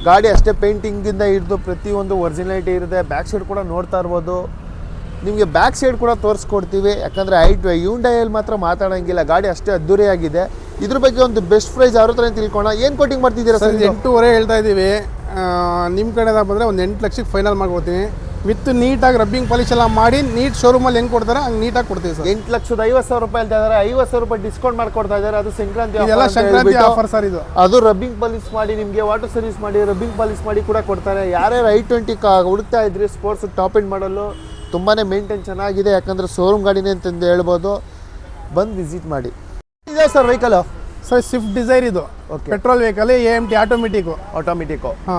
ಗಾಡಿ ಅಷ್ಟೇ ಪೇಂಟಿಂಗಿಂದ ಹಿಡಿದು ಪ್ರತಿಯೊಂದು ಒರಿಜಿನಾಲಿಟಿ ಇರುತ್ತೆ. ಬ್ಯಾಕ್ ಸೈಡ್ ಕೂಡ ನೋಡ್ತಾ ಇರ್ಬೋದು. ನಿಮಗೆ ಬ್ಯಾಕ್ ಸೈಡ್ ಕೂಡ ತೋರಿಸ್ಕೊಡ್ತೀವಿ. ಯಾಕಂದರೆ ಹ್ಯುಂಡೈಯಲ್ಲಿ ಮಾತ್ರ ಮಾತಾಡೋಂಗಿಲ್ಲ. ಗಾಡಿ ಅಷ್ಟೇ ಅದ್ದೂರಿಯಾಗಿದೆ. ಇದ್ರ ಬಗ್ಗೆ ಒಂದು ಬೆಸ್ಟ್ ಪ್ರೈಸ್ ಅವ್ರ ಹತ್ರ ತಿಳ್ಕೊಳ್ಳೋಣ. ಏನು ಕೋಟಿಂಗ್ ಮಾಡ್ತಿದ್ದೀರಾ ಸರ್? 8.5 ಹೇಳ್ತಾ ಇದ್ದೀವಿ. ನಿಮ್ಮ ಕಡೆದಾಗ ಬಂದರೆ ಒಂದು 8 ಲಕ್ಷಕ್ಕೆ ಫೈನಲ್ ಮಾಡ್ಕೊಡ್ತೀನಿ. ವಿತ್ ನೀಟಾಗಿ ರಬ್ಬಿಂಗ್ ಪಾಲಿಶ್ ಎಲ್ಲ ಮಾಡಿ ನೀಟ್ ಶೋರೂಮಲ್ಲಿ ಹೆಂಗೆ ಕೊಡ್ತಾರೆ ಹಂಗೆ ನೀಟಾಗಿ ಕೊಡ್ತೀವಿ ಸರ್. 8,50,000 ರೂಪಾಯಿ ಹೇಳ್ತಾ ಇದ್ದಾರೆ, 50,000 ರೂಪಾಯಿ ಡಿಸ್ಕೌಂಟ್ ಮಾಡ್ಕೊಡ್ತಾ ಇದ್ದಾರೆ. ಅದು ಸಂಕ್ರಾಂತಿ ಇದೆಲ್ಲ ಸಂಕ್ರಾಂತಿ ಆಫರ್ ಸರ್ ಇದು. ಅದು ರಬ್ಬಿಂಗ್ ಪಾಲಿಶ್ ಮಾಡಿ ನಿಮಗೆ ವಾಟರ್ ಸರ್ವಿಸ್ ಮಾಡಿ ರಬ್ಬಿಂಗ್ ಪಾಲಿಶ್ ಮಾಡಿ ಕೂಡ ಕೊಡ್ತಾರೆ. ಯಾರ್ಯಾರು i20 ಹುಡುಕ್ತಾ ಇದ್ರಿ ಸ್ಪೋರ್ಟ್ಸ್ ಟಾಪ್ ಎಂಡ್ ಮಾಡಲು ತುಂಬಾ ಮೇಂಟೈನ್ ಚೆನ್ನಾಗಿದೆ, ಯಾಕಂದರೆ ಶೋರೂಮ್ ಗಾಡಿನೇ ಅಂತಂದು ಹೇಳ್ಬೋದು. ಬಂದು ವಿಸಿಟ್ ಮಾಡಿ. ಇದೆ sir vehicle sir Swift Dzire ಇದು. Petrol vehicle AMT automatic.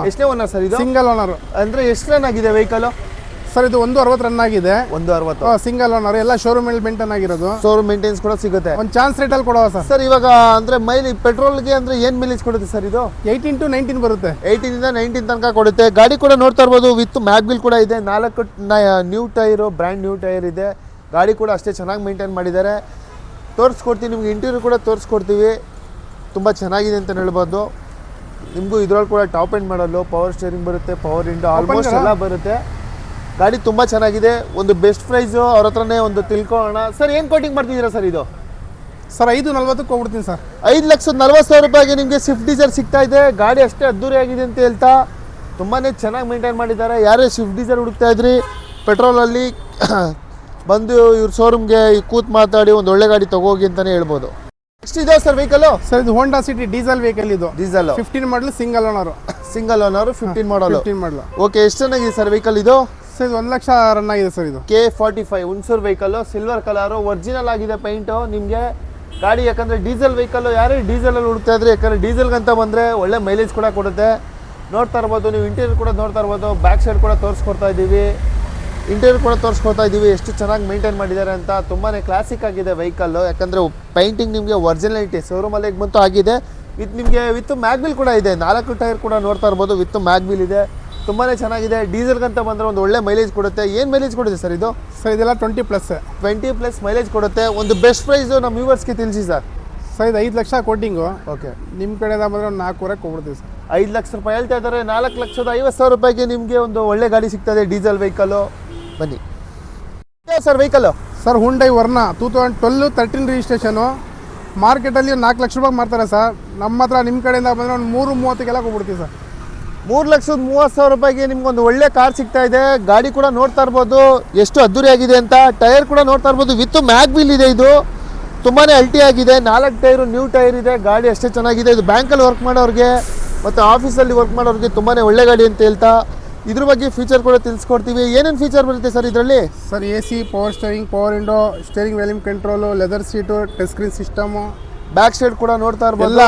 ಎಷ್ಟೇ ಓನರ್ ಸರ್ ಇದು? Single owner. ಅಂದರೆ ಎಷ್ಟು ರನ್ ಆಗಿದೆ ವೆಹಿಕಲ್ ಸರ್? ಇದು 160 ರನ್ ಆಗಿದೆ. 160 ಸಿಂಗಲ್ ಓನರ್, ಎಲ್ಲ ಶೋರೂಮ್ ಅಲ್ಲಿ ಮೇಂಟೈನ್ ಆಗಿರೋದು. ಶೋರೂಮ್ ಮೇಂಟೆನೆನ್ಸ್ ಕೂಡ ಸಿಗುತ್ತೆ. ಒಂದು ಚಾನ್ಸ್ ರೇಟಲ್ಲಿ ಕೊಡುವ ಸರ್. ಸರ್ ಇವಾಗ ಅಂದರೆ ಪೆಟ್ರೋಲ್ಗೆ ಅಂದರೆ ಏನು ಮೈಲೇಜ್ ಕೊಡುತ್ತೆ ಸರ್ ಇದು? 18 to 19 ಬರುತ್ತೆ. 18 ಇಂದ 19 ತನಕ ಕೊಡುತ್ತೆ. ಗಾಡಿ ಕೂಡ ನೋಡ್ತಾ ಇರ್ಬೋದು, ವಿತ್ ಮ್ಯಾಗ್ವಿಲ್ ಕೂಡ ಇದೆ. 4 new tyre, brand new tyre ಇದೆ. ಗಾಡಿ ಕೂಡ ಅಷ್ಟೇ ಚೆನ್ನಾಗಿ ಮೇಂಟೈನ್ ಮಾಡಿದ್ದಾರೆ. ತೋರಿಸ್ಕೊಡ್ತೀವಿ ನಿಮ್ಗೆ, ಇಂಟೀರಿಯರ್ ಕೂಡ ತೋರಿಸ್ಕೊಡ್ತೀವಿ. ತುಂಬ ಚೆನ್ನಾಗಿದೆ ಅಂತ ಹೇಳ್ಬೋದು. ನಿಮಗೂ ಇದ್ರೊಳಗೆ ಕೂಡ ಟಾಪ್ ಎಂಡ್ ಮಾಡಲು ಪವರ್ ಸ್ಟೇರಿಂಗ್ ಬರುತ್ತೆ, ಪವರ್ ವಿಂಡೋ ಆಲ್ಮೋಸ್ಟ್ ಎಲ್ಲ ಬರುತ್ತೆ. ಗಾಡಿ ತುಂಬ ಚೆನ್ನಾಗಿದೆ. ಒಂದು ಬೆಸ್ಟ್ ಪ್ರೈಸು ಅವ್ರ ಹತ್ರನೇ ಒಂದು ತಿಳ್ಕೊಳ್ಳೋಣ. ಸರ್ ಏನು ಕೋಟಿಂಗ್ ಮಾಡ್ತಿದ್ದೀರಾ ಸರ್ ಇದು? ಸರ್ 540ಕ್ಕೆ ಹೋಗ್ಬಿಡ್ತೀನಿ ಸರ್. 5,40,000 ರೂಪಾಯಿಗೆ ನಿಮಗೆ ಸ್ವಿಫ್ಟ್ ಡಿಸೈರ್ ಸಿಗ್ತಾ ಇದೆ. ಗಾಡಿ ಅಷ್ಟೇ ಅದ್ದೂರಿ ಆಗಿದೆ ಅಂತ ಹೇಳ್ತಾ ತುಂಬಾ ಚೆನ್ನಾಗಿ ಮೇಂಟೈನ್ ಮಾಡಿದ್ದಾರೆ. ಯಾರೇ ಸ್ವಿಫ್ಟ್ ಡಿಸೈರ್ ಹುಡುಕ್ತಾ ಇದ್ರಿ ಪೆಟ್ರೋಲಲ್ಲಿ ಬಂದು ಇವ್ರ ಶೋರೂಮ್ಗೆ ಕೂತ್ ಮಾತಾಡಿ ಒಂದು ಒಳ್ಳೆ ಗಾಡಿ ತಗೋಗಿ ಅಂತಲೇ ಹೇಳ್ಬೋದು. ಎಷ್ಟು ಇದೆ ಸರ್ ವೆಹಿಕಲ್? ಸರ್ ಇದು ಹೋಂಡಾ ಸಿಟಿ ಡೀಸೆಲ್ ವೆಹಿಕಲ್. ಇದು ಡೀಸೆಲ್ 15 ಮಾಡಲ್ ಸಿಂಗಲ್ ಓನರ್. 15 ಮಾಡಲ್. ಓಕೆ, ಎಷ್ಟು ಚೆನ್ನಾಗಿದೆ ಸರ್ ವೆಹಿಕಲ್ ಇದು? ಸರ್ ಇದು 1 ಲಕ್ಷ ರನ್ ಆಗಿದೆ ಸರ್. ಇದು K45 Hunsur vehicle, silver colour, original ಆಗಿದೆ ಪೈಂಟು ನಿಮಗೆ ಗಾಡಿ. ಯಾಕಂದರೆ ಡೀಸೆಲ್ ವೆಹಿಕಲ್ ಯಾರೇ ಡೀಸೆಲಲ್ಲಿ ಹುಡುಕ್ತಾ ಇದ್ರೆ, ಯಾಕಂದರೆ ಡೀಸೆಲ್ಗಂತ ಬಂದರೆ ಒಳ್ಳೆ ಮೈಲೇಜ್ ಕೂಡ ಕೊಡುತ್ತೆ. ನೋಡ್ತಾ ಇರ್ಬೋದು ನೀವು, ಇಂಟೀರಿಯರ್ ಕೂಡ ನೋಡ್ತಾ ಇರ್ಬೋದು. ಬ್ಯಾಕ್ ಸೈಡ್ ಕೂಡ ತೋರಿಸ್ಕೊಡ್ತಾ ಇದ್ದೀವಿ, ಇಂಟೀರಿಯರ್ ಕೂಡ ತೋರಿಸ್ಕೊಡ್ತಾ ಇದ್ದೀವಿ ಎಷ್ಟು ಚೆನ್ನಾಗಿ ಮೇಂಟೈನ್ ಮಾಡಿದ್ದಾರೆ ಅಂತ. ತುಂಬಾ ಕ್ಲಾಸಿಕ್ ಆಗಿದೆ ವೆಹಿಕಲ್ಲು. ಯಾಕಂದರೆ ಪೈಂಟಿಂಗ್ ನಿಮಗೆ ಒರಿಜಿನಾಲಿಟಿ ಶೋರೂಮಲ್ಲಿ ಬಂತು ಆಗಿದೆ. ವಿತ್ ಮ್ಯಾಗ್ವಿಲ್ ಕೂಡ ಇದೆ. 4 ಟೈರ್ ಕೂಡ ನೋಡ್ತಾ ಇರ್ಬೋದು, ವಿತ್ ಮ್ಯಾಗ್ವಿಲ್ ಇದೆ. ತುಂಬಾ ಚೆನ್ನಾಗಿದೆ. ಡೀಸೆಲ್ಗಂತ ಬಂದರೆ ಒಂದು ಒಳ್ಳೆ ಮೈಲೇಜ್ ಕೊಡುತ್ತೆ. ಏನು ಮೈಲೇಜ್ ಕೊಡುತ್ತೆ ಸರ್ ಇದು? ಸರ್ ಇದೆಲ್ಲ 20+ ಮೈಲೇಜ್ ಕೊಡುತ್ತೆ. ಒಂದು ಬೆಸ್ಟ್ ಪ್ರೈಸು ನಮ್ಮ ವ್ಯೂವರ್ಸ್ಗೆ ತಿಳಿಸಿ ಸರ್. ಸರ್ ಇದು 5 ಲಕ್ಷ ಕೋಟಿಂಗು. ಓಕೆ, ನಿಮ್ಮ ಕಡೆಯಿಂದ ಬಂದರೆ ಒಂದು 4.5 ಹೋಗ್ಬಿಡ್ತೀವಿ ಸರ್. 5 ಲಕ್ಷ ರೂಪಾಯಿ ಹೇಳ್ತಾ ಇದ್ದಾರೆ. 4,50,000 ರೂಪಾಯಿಗೆ ನಿಮಗೆ ಒಂದು ಒಳ್ಳೆ ಗಾಡಿ ಸಿಗ್ತದೆ ಡೀಸೆಲ್ ವೆಹಿಕಲ್ಲು. ಬನ್ನಿ sir vehicle. Sir Hyundai Verna 2012 13 registration. ಮಾರ್ಕೆಟಲ್ಲಿ 4 ಲಕ್ಷ ರೂಪಾಯಿ ಮಾಡ್ತಾರೆ ಸರ್. ನಮ್ಮ ಹತ್ರ ನಿಮ್ಮ ಕಡೆಯಿಂದ ಬಂದರೆ ಒಂದು 3.30ಗೆಲ್ಲ ಹೋಗ್ಬಿಡ್ತೀವಿ ಸರ್. 3,30,000 ರೂಪಾಯಿಗೆ ನಿಮ್ಗೊಂದು ಒಳ್ಳೆ ಕಾರ್ ಸಿಗ್ತಾ ಇದೆ. ಗಾಡಿ ಕೂಡ ನೋಡ್ತಾ ಇರ್ಬೋದು ಎಷ್ಟು ಅದ್ದೂರಿ ಆಗಿದೆ ಅಂತ. ಟೈರ್ ಕೂಡ ನೋಡ್ತಾ ಇರ್ಬೋದು, ವಿತ್ ಮ್ಯಾಗ್ವಿಲ್ ಇದೆ. ಇದು ತುಂಬಾ ಅಲ್ಟಿ ಆಗಿದೆ. 4 ಟೈರು ನ್ಯೂ ಟೈರ್ ಇದೆ. ಗಾಡಿ ಅಷ್ಟೇ ಚೆನ್ನಾಗಿದೆ. ಇದು ಬ್ಯಾಂಕಲ್ಲಿ ವರ್ಕ್ ಮಾಡೋರಿಗೆ ಮತ್ತು ಆಫೀಸಲ್ಲಿ ವರ್ಕ್ ಮಾಡೋರಿಗೆ ತುಂಬಾ ಒಳ್ಳೆ ಗಾಡಿ ಅಂತ ಹೇಳ್ತಾ ಇದ್ರ ಬಗ್ಗೆ ಫೀಚರ್ ಕೂಡ ತಿಳಿಸ್ಕೊಡ್ತೀವಿ. ಏನೇನು ಫೀಚರ್ ಬರುತ್ತೆ ಸರ್ ಇದರಲ್ಲಿ? Sir AC, power steering, power window, steering volume control, leather seat, touch screen system, back side ಕೂಡ ನೋಡ್ತಾ ಇರ್ಬೋದು. ಎಲ್ಲ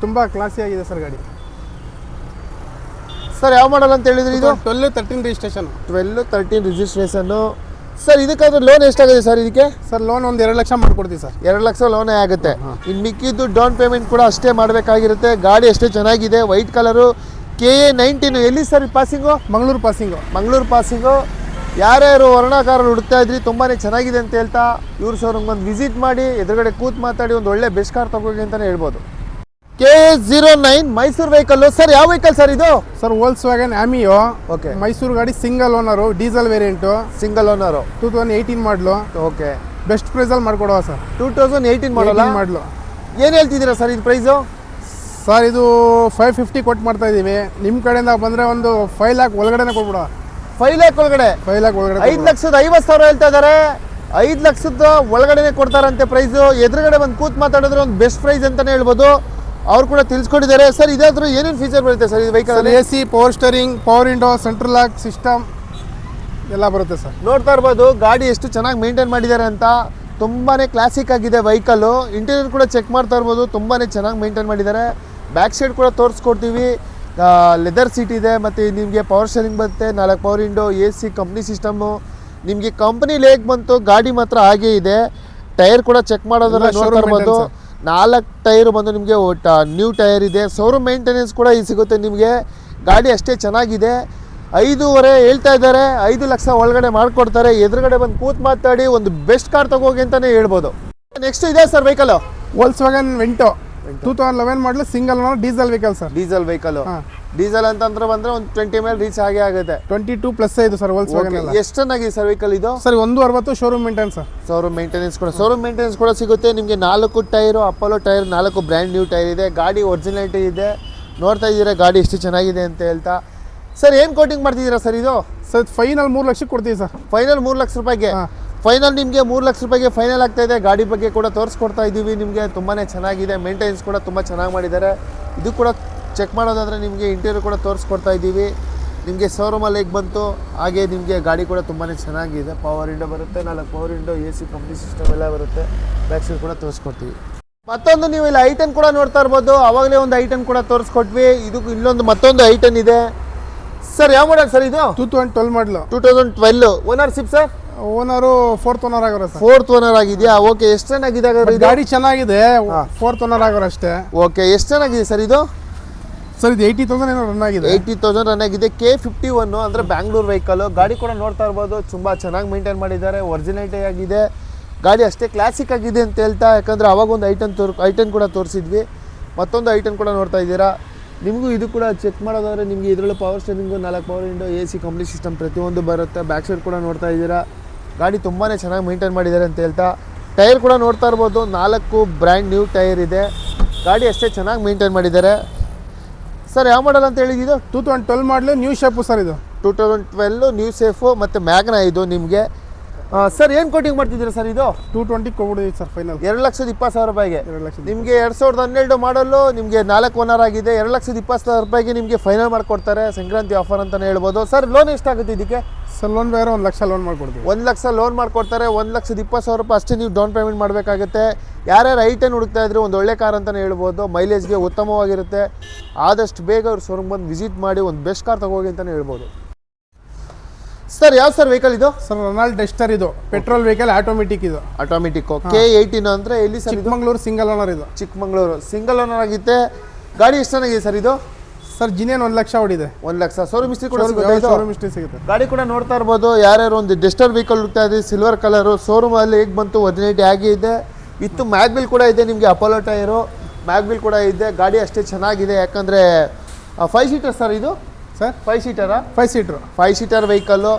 ತುಂಬ ಕ್ಲಾಸಿ ಆಗಿದೆ ಸರ್ ಗಾಡಿ. ಸರ್ ಯಾವ ಮಾಡಲ್ ಅಂತ ಹೇಳಿದ್ರಿ ಇದು? 12-13 ರಿಜಿಸ್ಟ್ರೇಷನ್. 12-13 ರಿಜಿಸ್ಟ್ರೇಷನ್ನು. ಸರ್ ಇದಕ್ಕಾದ್ರೆ ಲೋನ್ ಎಷ್ಟಾಗುತ್ತೆ ಸರ್ ಇದಕ್ಕೆ? ಸರ್ ಲೋನ್ ಒಂದು 2 ಲಕ್ಷ ಮಾಡ್ಕೊಡ್ತೀವಿ ಸರ್. 2 ಲಕ್ಷ ಲೋನೇ ಆಗುತ್ತೆ. ಇನ್ನು ಮಿಕ್ಕಿದ್ದು ಡೌನ್ ಪೇಮೆಂಟ್ ಕೂಡ ಅಷ್ಟೇ ಮಾಡಬೇಕಾಗಿರುತ್ತೆ. ಗಾಡಿ ಅಷ್ಟೇ ಚೆನ್ನಾಗಿದೆ. White colour, KA19. ಎಲ್ಲಿ ಸರ್ ಪಾಸಿಂಗು? ಮಂಗಳೂರು ಪಾಸಿಂಗು. ಯಾರ್ಯಾರು ವರ್ಣಕಾರರು ಹುಡುಕ್ತಾ ಇದ್ರಿ ತುಂಬಾ ಚೆನ್ನಾಗಿದೆ ಅಂತ ಹೇಳ್ತಾ ಇವ್ರ ಶೋರೂಮ್ ಒಂದು ವಿಸಿಟ್ ಮಾಡಿ ಎದುರುಗಡೆ ಕೂತ್ ಮಾತಾಡಿ ಒಂದು ಒಳ್ಳೆ ಬೆಸ್ಟ್ ಕಾರ್ ತಗೋಗಿ ಅಂತಲೇ ಹೇಳ್ಬೋದು. KA09 Mysuru vehicle. ಸರ್ ಯಾವ ವೆಹಿಕಲ್ ಸರ್ ಇದು? Sir Volkswagen Amio. Okay, Mysuru ಗಾಡಿ single owner, diesel variant, single owner, 2018 ಮಾಡಲು. ಓಕೆ, ಬೆಸ್ಟ್ ಪ್ರೈಸಲ್ಲಿ ಮಾಡ್ಕೊಡುವ ಸರ್. 2018 ಮಾಡಲು. ಏನು ಹೇಳ್ತಿದ್ದೀರಾ ಸರ್ ಇದು ಪ್ರೈಸು? ಸರ್ ಇದು 550 ಕೊಟ್ಟು ಮಾಡ್ತಾ ಇದ್ದೀವಿ. ನಿಮ್ಮ ಕಡೆಯಿಂದ ಬಂದರೆ ಒಂದು 5 ಲ್ಯಾಕ್ ಒಳಗಡೆನೆ ಕೊಟ್ಬಿಡುವ. 5 ಲ್ಯಾಕ್ ಒಳಗಡೆ? 5 ಲ್ಯಾಕ್ ಒಳಗಡೆ. 5,50,000 ಹೇಳ್ತಾ ಇದ್ದಾರೆ. 5 ಲಕ್ಷದ ಒಳಗಡೆನೆ ಕೊಡ್ತಾರಂತೆ ಪ್ರೈಸು. ಎದುರುಗಡೆ ಬಂದು ಕೂತ್ ಮಾತಾಡಿದ್ರೆ ಒಂದು ಬೆಸ್ಟ್ ಪ್ರೈಸ್ ಅಂತಲೇ ಹೇಳ್ಬೋದು. ಅವ್ರು ಕೂಡ ತಿಳಿಸ್ಕೊಟ್ಟಿದ್ದಾರೆ. ಸರ್ ಇದಾದ್ರೂ ಏನೇನು ಫೀಚರ್ ಬರುತ್ತೆ ಸರ್ ಈ vehicle? AC, power steering, power window, central lock system ಎಲ್ಲ ಬರುತ್ತೆ ಸರ್. ನೋಡ್ತಾ ಇರ್ಬೋದು ಗಾಡಿ ಎಷ್ಟು ಚೆನ್ನಾಗಿ ಮೇಂಟೈನ್ ಮಾಡಿದ್ದಾರೆ ಅಂತ. ತುಂಬಾ ಕ್ಲಾಸಿಕ್ ಆಗಿದೆ ವೆಹಿಕಲ್ಲು. ಇಂಟೀರಿಯರ್ ಕೂಡ ಚೆಕ್ ಮಾಡ್ತಾ ಇರ್ಬೋದು, ತುಂಬಾ ಚೆನ್ನಾಗಿ ಮೇಂಟೈನ್ ಮಾಡಿದ್ದಾರೆ. ಬ್ಯಾಕ್ ಸೈಡ್ ಕೂಡ ತೋರಿಸ್ಕೊಡ್ತೀವಿ. ಲೆದರ್ ಸೀಟ್ ಇದೆ ಮತ್ತು ನಿಮಗೆ ಪವರ್ ಸ್ಟೇರಿಂಗ್ ಬರುತ್ತೆ, 4 power window, AC company system. ನಿಮಗೆ ಕಂಪ್ನಿಲಿ ಹೇಗೆ ಬಂತು ಗಾಡಿ ಮಾತ್ರ ಹಾಗೇ ಇದೆ. ಟೈರ್ ಕೂಡ ಚೆಕ್ ಮಾಡೋದನ್ನ ನೋಡ್ತಾ ಇರ್ಬೋದು. 4 ಟೈರು ಬಂದು ನಿಮಗೆ ನ್ಯೂ ಟೈರ್ ಇದೆ. ಶೋರೂಮ್ ಮೇಂಟೆನೆನ್ಸ್ ಕೂಡ ಇಲ್ಲಿ ಸಿಗುತ್ತೆ ನಿಮಗೆ. ಗಾಡಿ ಅಷ್ಟೇ ಚೆನ್ನಾಗಿದೆ. 5.5 ಹೇಳ್ತಾ ಇದ್ದಾರೆ. 5 ಲಕ್ಷ ಒಳಗಡೆ ಮಾಡಿಕೊಡ್ತಾರೆ. ಎದುರುಗಡೆ ಬಂದು ಕೂತ್ ಮಾತಾಡಿ ಒಂದು ಬೆಸ್ಟ್ ಕಾರ್ ತಗೋಗಿ ಅಂತಲೇ ಹೇಳ್ಬೋದು. ನೆಕ್ಸ್ಟ್ ಇದೆ ಸರ್ ವೆಹಿಕಲ್ Volkswagen Vento 2011 ಮಾಡಲು single owner diesel vehicle sir. Diesel vehicle. Diesel ಅಂತಂದ್ರೆ ಬಂದ್ರೆ ಒಂದು 20 ಮೇಲೆ ರೀಚ್ ಆಗೇ ಆಗುತ್ತೆ. 22+ ಇದು ಸರ್ Volkswagen ಎಲ್ಲ. ಎಷ್ಟು ಚೆನ್ನಾಗಿದೆ ಸರ್ ವೆಹಿಕಲ್ ಇದು? Sir 160 showroom maintenance sir. Showroom maintenance ಕೂಡ ಸಿಗುತ್ತೆ ನಿಮಗೆ. 4 tyre, Apollo tyre, 4 brand new tyre ಇದೆ. ಗಾಡಿ ಒರಿಜಿನಾಲಿಟಿ ಇದೆ. ನೋಡ್ತಾ ಇದ್ದೀರಾ ಗಾಡಿ ಎಷ್ಟು ಚೆನ್ನಾಗಿದೆ ಅಂತ ಹೇಳ್ತಾ. ಸರ್ ಏನು ಕೋಟಿಂಗ್ ಮಾಡ್ತಿದ್ದೀರಾ ಸರ್ ಇದು? ಸರ್ ಫೈನಲ್ 3 ಲಕ್ಷಕ್ಕೆ ಕೊಡ್ತೀವಿ ಸರ್. ಫೈನಲ್ 3 ಲಕ್ಷ ರೂಪಾಯಿಗೆ. ಫೈನಲ್ ನಿಮಗೆ 3 ಲಕ್ಷ ರೂಪಾಯಿಗೆ ಫೈನಲ್ ಆಗ್ತಾ ಇದೆ. ಗಾಡಿ ಬಗ್ಗೆ ಕೂಡ ತೋರಿಸ್ಕೊಡ್ತಾ ಇದ್ದೀವಿ ನಿಮಗೆ. ತುಂಬಾ ಚೆನ್ನಾಗಿದೆ, ಮೇಂಟೆನೆನ್ಸ್ ಕೂಡ ತುಂಬ ಚೆನ್ನಾಗಿ ಮಾಡಿದ್ದಾರೆ. ಇದು ಕೂಡ ಚೆಕ್ ಮಾಡೋದಾದರೆ ನಿಮಗೆ ಇಂಟೀರಿಯರ್ ಕೂಡ ತೋರಿಸ್ಕೊಡ್ತಾ ಇದ್ದೀವಿ. ನಿಮಗೆ ಶೋರೂಮಲ್ಲಿ ಹೇಗೆ ಬಂತು ಹಾಗೆ ನಿಮಗೆ ಗಾಡಿ ಕೂಡ ತುಂಬಾ ಚೆನ್ನಾಗಿದೆ. ಪವರ್ ವಿಂಡೋ ಬರುತ್ತೆ, 4 power window, AC company system ಎಲ್ಲ ಬರುತ್ತೆ. ಬ್ಯಾಕ್ ಸೈಡ್ ಕೂಡ ತೋರಿಸ್ಕೊಡ್ತೀವಿ. ಮತ್ತೊಂದು ನೀವು ಇಲ್ಲಿ ಐಟನ್ ಕೂಡ ನೋಡ್ತಾ ಇರ್ಬೋದು. ಆವಾಗಲೇ ಒಂದು ಐಟನ್ ಕೂಡ ತೋರಿಸ್ಕೊಟ್ವಿ. ಇದು ಇಲ್ಲೊಂದು ಮತ್ತೊಂದು ಐಟನ್ ಇದೆ ಸರ್. ಯಾವ ಮಾಡಲ್ ಸರ್ ಇದು? 2012 ಮಾಡಲು. 2012. Ownership sir? Owner 4th owner ಆಗೋರು ಸರ್. 4th ಓನರ್ ಆಗಿದೆಯಾ? ಓಕೆ. ಎಷ್ಟು ಚೆನ್ನಾಗಿದೆ ಗಾಡಿ ಚೆನ್ನಾಗಿದೆ. 4th ಓನರ್ ಆಗೋರು ಅಷ್ಟೇ. ಓಕೆ. ಎಷ್ಟು ಚೆನ್ನಾಗಿದೆ ಸರ್ ಇದು? ಸರ್ ಇದು 80,000 ಏನೋ ರನ್ ಆಗಿದೆ. 80,000 ರನ್ ಆಗಿದೆ. K51 ಅಂದರೆ ಬ್ಯಾಂಗ್ಳೂರ್ ವೆಹಿಕಲ್. ಗಾಡಿ ಕೂಡ ನೋಡ್ತಾ ಇರ್ಬೋದು. ತುಂಬ ಚೆನ್ನಾಗಿ ಮೇಂಟೈನ್ ಮಾಡಿದ್ದಾರೆ. ಒರಿಜಿನಾಲಿಟಿ ಆಗಿದೆ ಗಾಡಿ. ಅಷ್ಟೇ ಕ್ಲಾಸಿಕ್ ಆಗಿದೆ ಅಂತ ಹೇಳ್ತಾ, ಯಾಕಂದರೆ ಅವಾಗ ಒಂದು ಐಟನ್ ಕೂಡ ತೋರಿಸಿದ್ವಿ. ಮತ್ತೊಂದು ಐಟನ್ ಕೂಡ ನೋಡ್ತಾ ಇದ್ದೀರಾ. ನಿಮಗೂ ಇದು ಕೂಡ ಚೆಕ್ ಮಾಡೋದಾದರೆ ನಿಮಗೆ ಇದರಲ್ಲಿ power steering, 4 power window, AC company system ಪ್ರತಿಯೊಂದು ಬರುತ್ತೆ. ಬ್ಯಾಕ್ ಸೈಡ್ ಕೂಡ ನೋಡ್ತಾ ಇದ್ದೀರಾ. ಗಾಡಿ ತುಂಬಾ ಚೆನ್ನಾಗಿ ಮೇಂಟೈನ್ ಮಾಡಿದ್ದಾರೆ ಅಂತ ಹೇಳ್ತಾ. ಟೈರ್ ಕೂಡ ನೋಡ್ತಾ ಇರ್ಬೋದು. 4 ಬ್ರ್ಯಾಂಡ್ ನ್ಯೂ ಟೈರ್ ಇದೆ. ಗಾಡಿ ಅಷ್ಟೇ ಚೆನ್ನಾಗಿ ಮೇಂಟೈನ್ ಮಾಡಿದ್ದಾರೆ. ಸರ್ ಯಾವ ಮಾಡಲ್ ಅಂತ ಹೇಳಿದ್ದು? 2012 ಮಾಡಲು, ನ್ಯೂ ಶೇಪು ಸರ್ ಇದು. 2012 ನ್ಯೂ ಸೇಫು ಮತ್ತು ಮ್ಯಾಗ್ನಾ ಇದು ನಿಮಗೆ. ಸರ್ ಏನು ಕೋಟಿಂಗ್ ಮಾಡ್ತಿದ್ದೀರಾ ಸರ್ ಇದು? 220 ಕೊಡ್ಬಿಡಿ ಸರ್ ಫೈನಲ್. 2,20,000 ರೂಪಾಯಿಗೆ 2 ಲಕ್ಷ ನಿಮಗೆ. 2012 ಮಾಡಲು ನಿಮಗೆ 4 ಓನರ್ ಆಗಿದೆ. 2,20,000 ರೂಪಾಯಿಗೆ ನಿಮಗೆ ಫೈನಲ್ ಮಾಡಿಕೊಡ್ತಾರೆ. ಸಂಕ್ರಾಂತಿ ಆಫರ್ ಅಂತಲೇ ಹೇಳ್ಬೋದು. ಸರ್ ಲೋನ್ ಎಷ್ಟಾಗುತ್ತೆ ಇದಕ್ಕೆ? ಸರ್ ಲೋನ್ ಬೇರೆ 1 ಲಕ್ಷ ಲೋನ್ ಮಾಡಿಕೊಡ್ತೀವಿ. 1 ಲಕ್ಷ ಲೋನ್ ಮಾಡಿಕೊಡ್ತಾರೆ. 1,20,000 ರೂಪಾಯಿ ಅಷ್ಟೇ ನೀವು ಡೌನ್ ಪೇಮೆಂಟ್ ಮಾಡಬೇಕಾಗುತ್ತೆ. ಯಾರ್ಯಾರು ಐಟನ್ ಹುಡುಕ್ತಾ ಇದ್ರೆ ಒಂದು ಒಳ್ಳೆ ಕಾರ್ ಅಂತಲೇ ಹೇಳ್ಬೋದು. ಮೈಲೇಜ್ಗೆ ಉತ್ತಮವಾಗಿರುತ್ತೆ. ಆದಷ್ಟು ಬೇಗ ಅವ್ರು ಶೋರೂಮ್ ಬಂದು ವಿಸಿಟ್ ಮಾಡಿ ಒಂದು ಬೆಸ್ಟ್ ಕಾರ್ ತಗೋಗಿ ಅಂತಲೇ ಹೇಳ್ಬೋದು. ಸರ್ ಯಾವ ಸರ್ ವೆಹಿಕಲ್ ಇದು? ಸರ್ ರೊನಾಲ್ಡ್ ಡಸ್ಟರ್ ಇದು. ಪೆಟ್ರೋಲ್ ವೆಹಿಕಲ್, ಆಟೋಮೆಟಿಕ್ ಇದು. ಆಟೋಮೆಟಿಕ್. K18 ಅಂದರೆ ಎಲ್ಲಿ ಸರ್? ಚಿಕ್ಕಮಂಗ್ಳೂರು ಸಿಂಗಲ್ ಓನರ್ ಇದು. ಚಿಕ್ಕಮಂಗ್ಳೂರು ಸಿಂಗಲ್ ಓನರ್ ಆಗಿದೆ. ಗಾಡಿ ಎಷ್ಟು ಚೆನ್ನಾಗಿದೆ ಸರ್ ಇದು? Sir ಜಿನೇನ್ 1 lakh ಹೊಡಿದೆ. 1 lakh. Showroom history ಕೂಡ ಶೋರೂಮ್ ಹಿಸ್ಟ್ರಿ ಸಿಗುತ್ತೆ. ಗಾಡಿ ಕೂಡ ನೋಡ್ತಾ ಇರ್ಬೋದು. ಯಾರ್ಯಾರು ಒಂದು ಡಸ್ಟರ್ ವೆಹಿಕಲ್ ಹುಡುಕ್ತಾ ಇದ್ದೀವಿ, ಸಿಲ್ವರ್ ಕಲರು, ಶೋರೂಮಲ್ಲಿ ಹೇಗೆ ಬಂತು ಒರಿಜಿನಾಲಿಟಿ ಆಗಿದೆ. ವಿತ್ ಮ್ಯಾಗ್ಬಿಲ್ ಕೂಡ ಇದೆ ನಿಮಗೆ. ಅಪೋಲೋ ಟೈರು ಮ್ಯಾಗ್ಬಿಲ್ ಕೂಡ ಇದೆ. ಗಾಡಿ ಅಷ್ಟೇ ಚೆನ್ನಾಗಿದೆ. ಯಾಕಂದರೆ 5 ಸೀಟರ್ ಸರ್ ಇದು? ಸರ್ 5 ಸೀಟರಾ? 5 ಸೀಟ್ರು. 5 ಸೀಟರ್ ವೆಹಿಕಲ್ಲು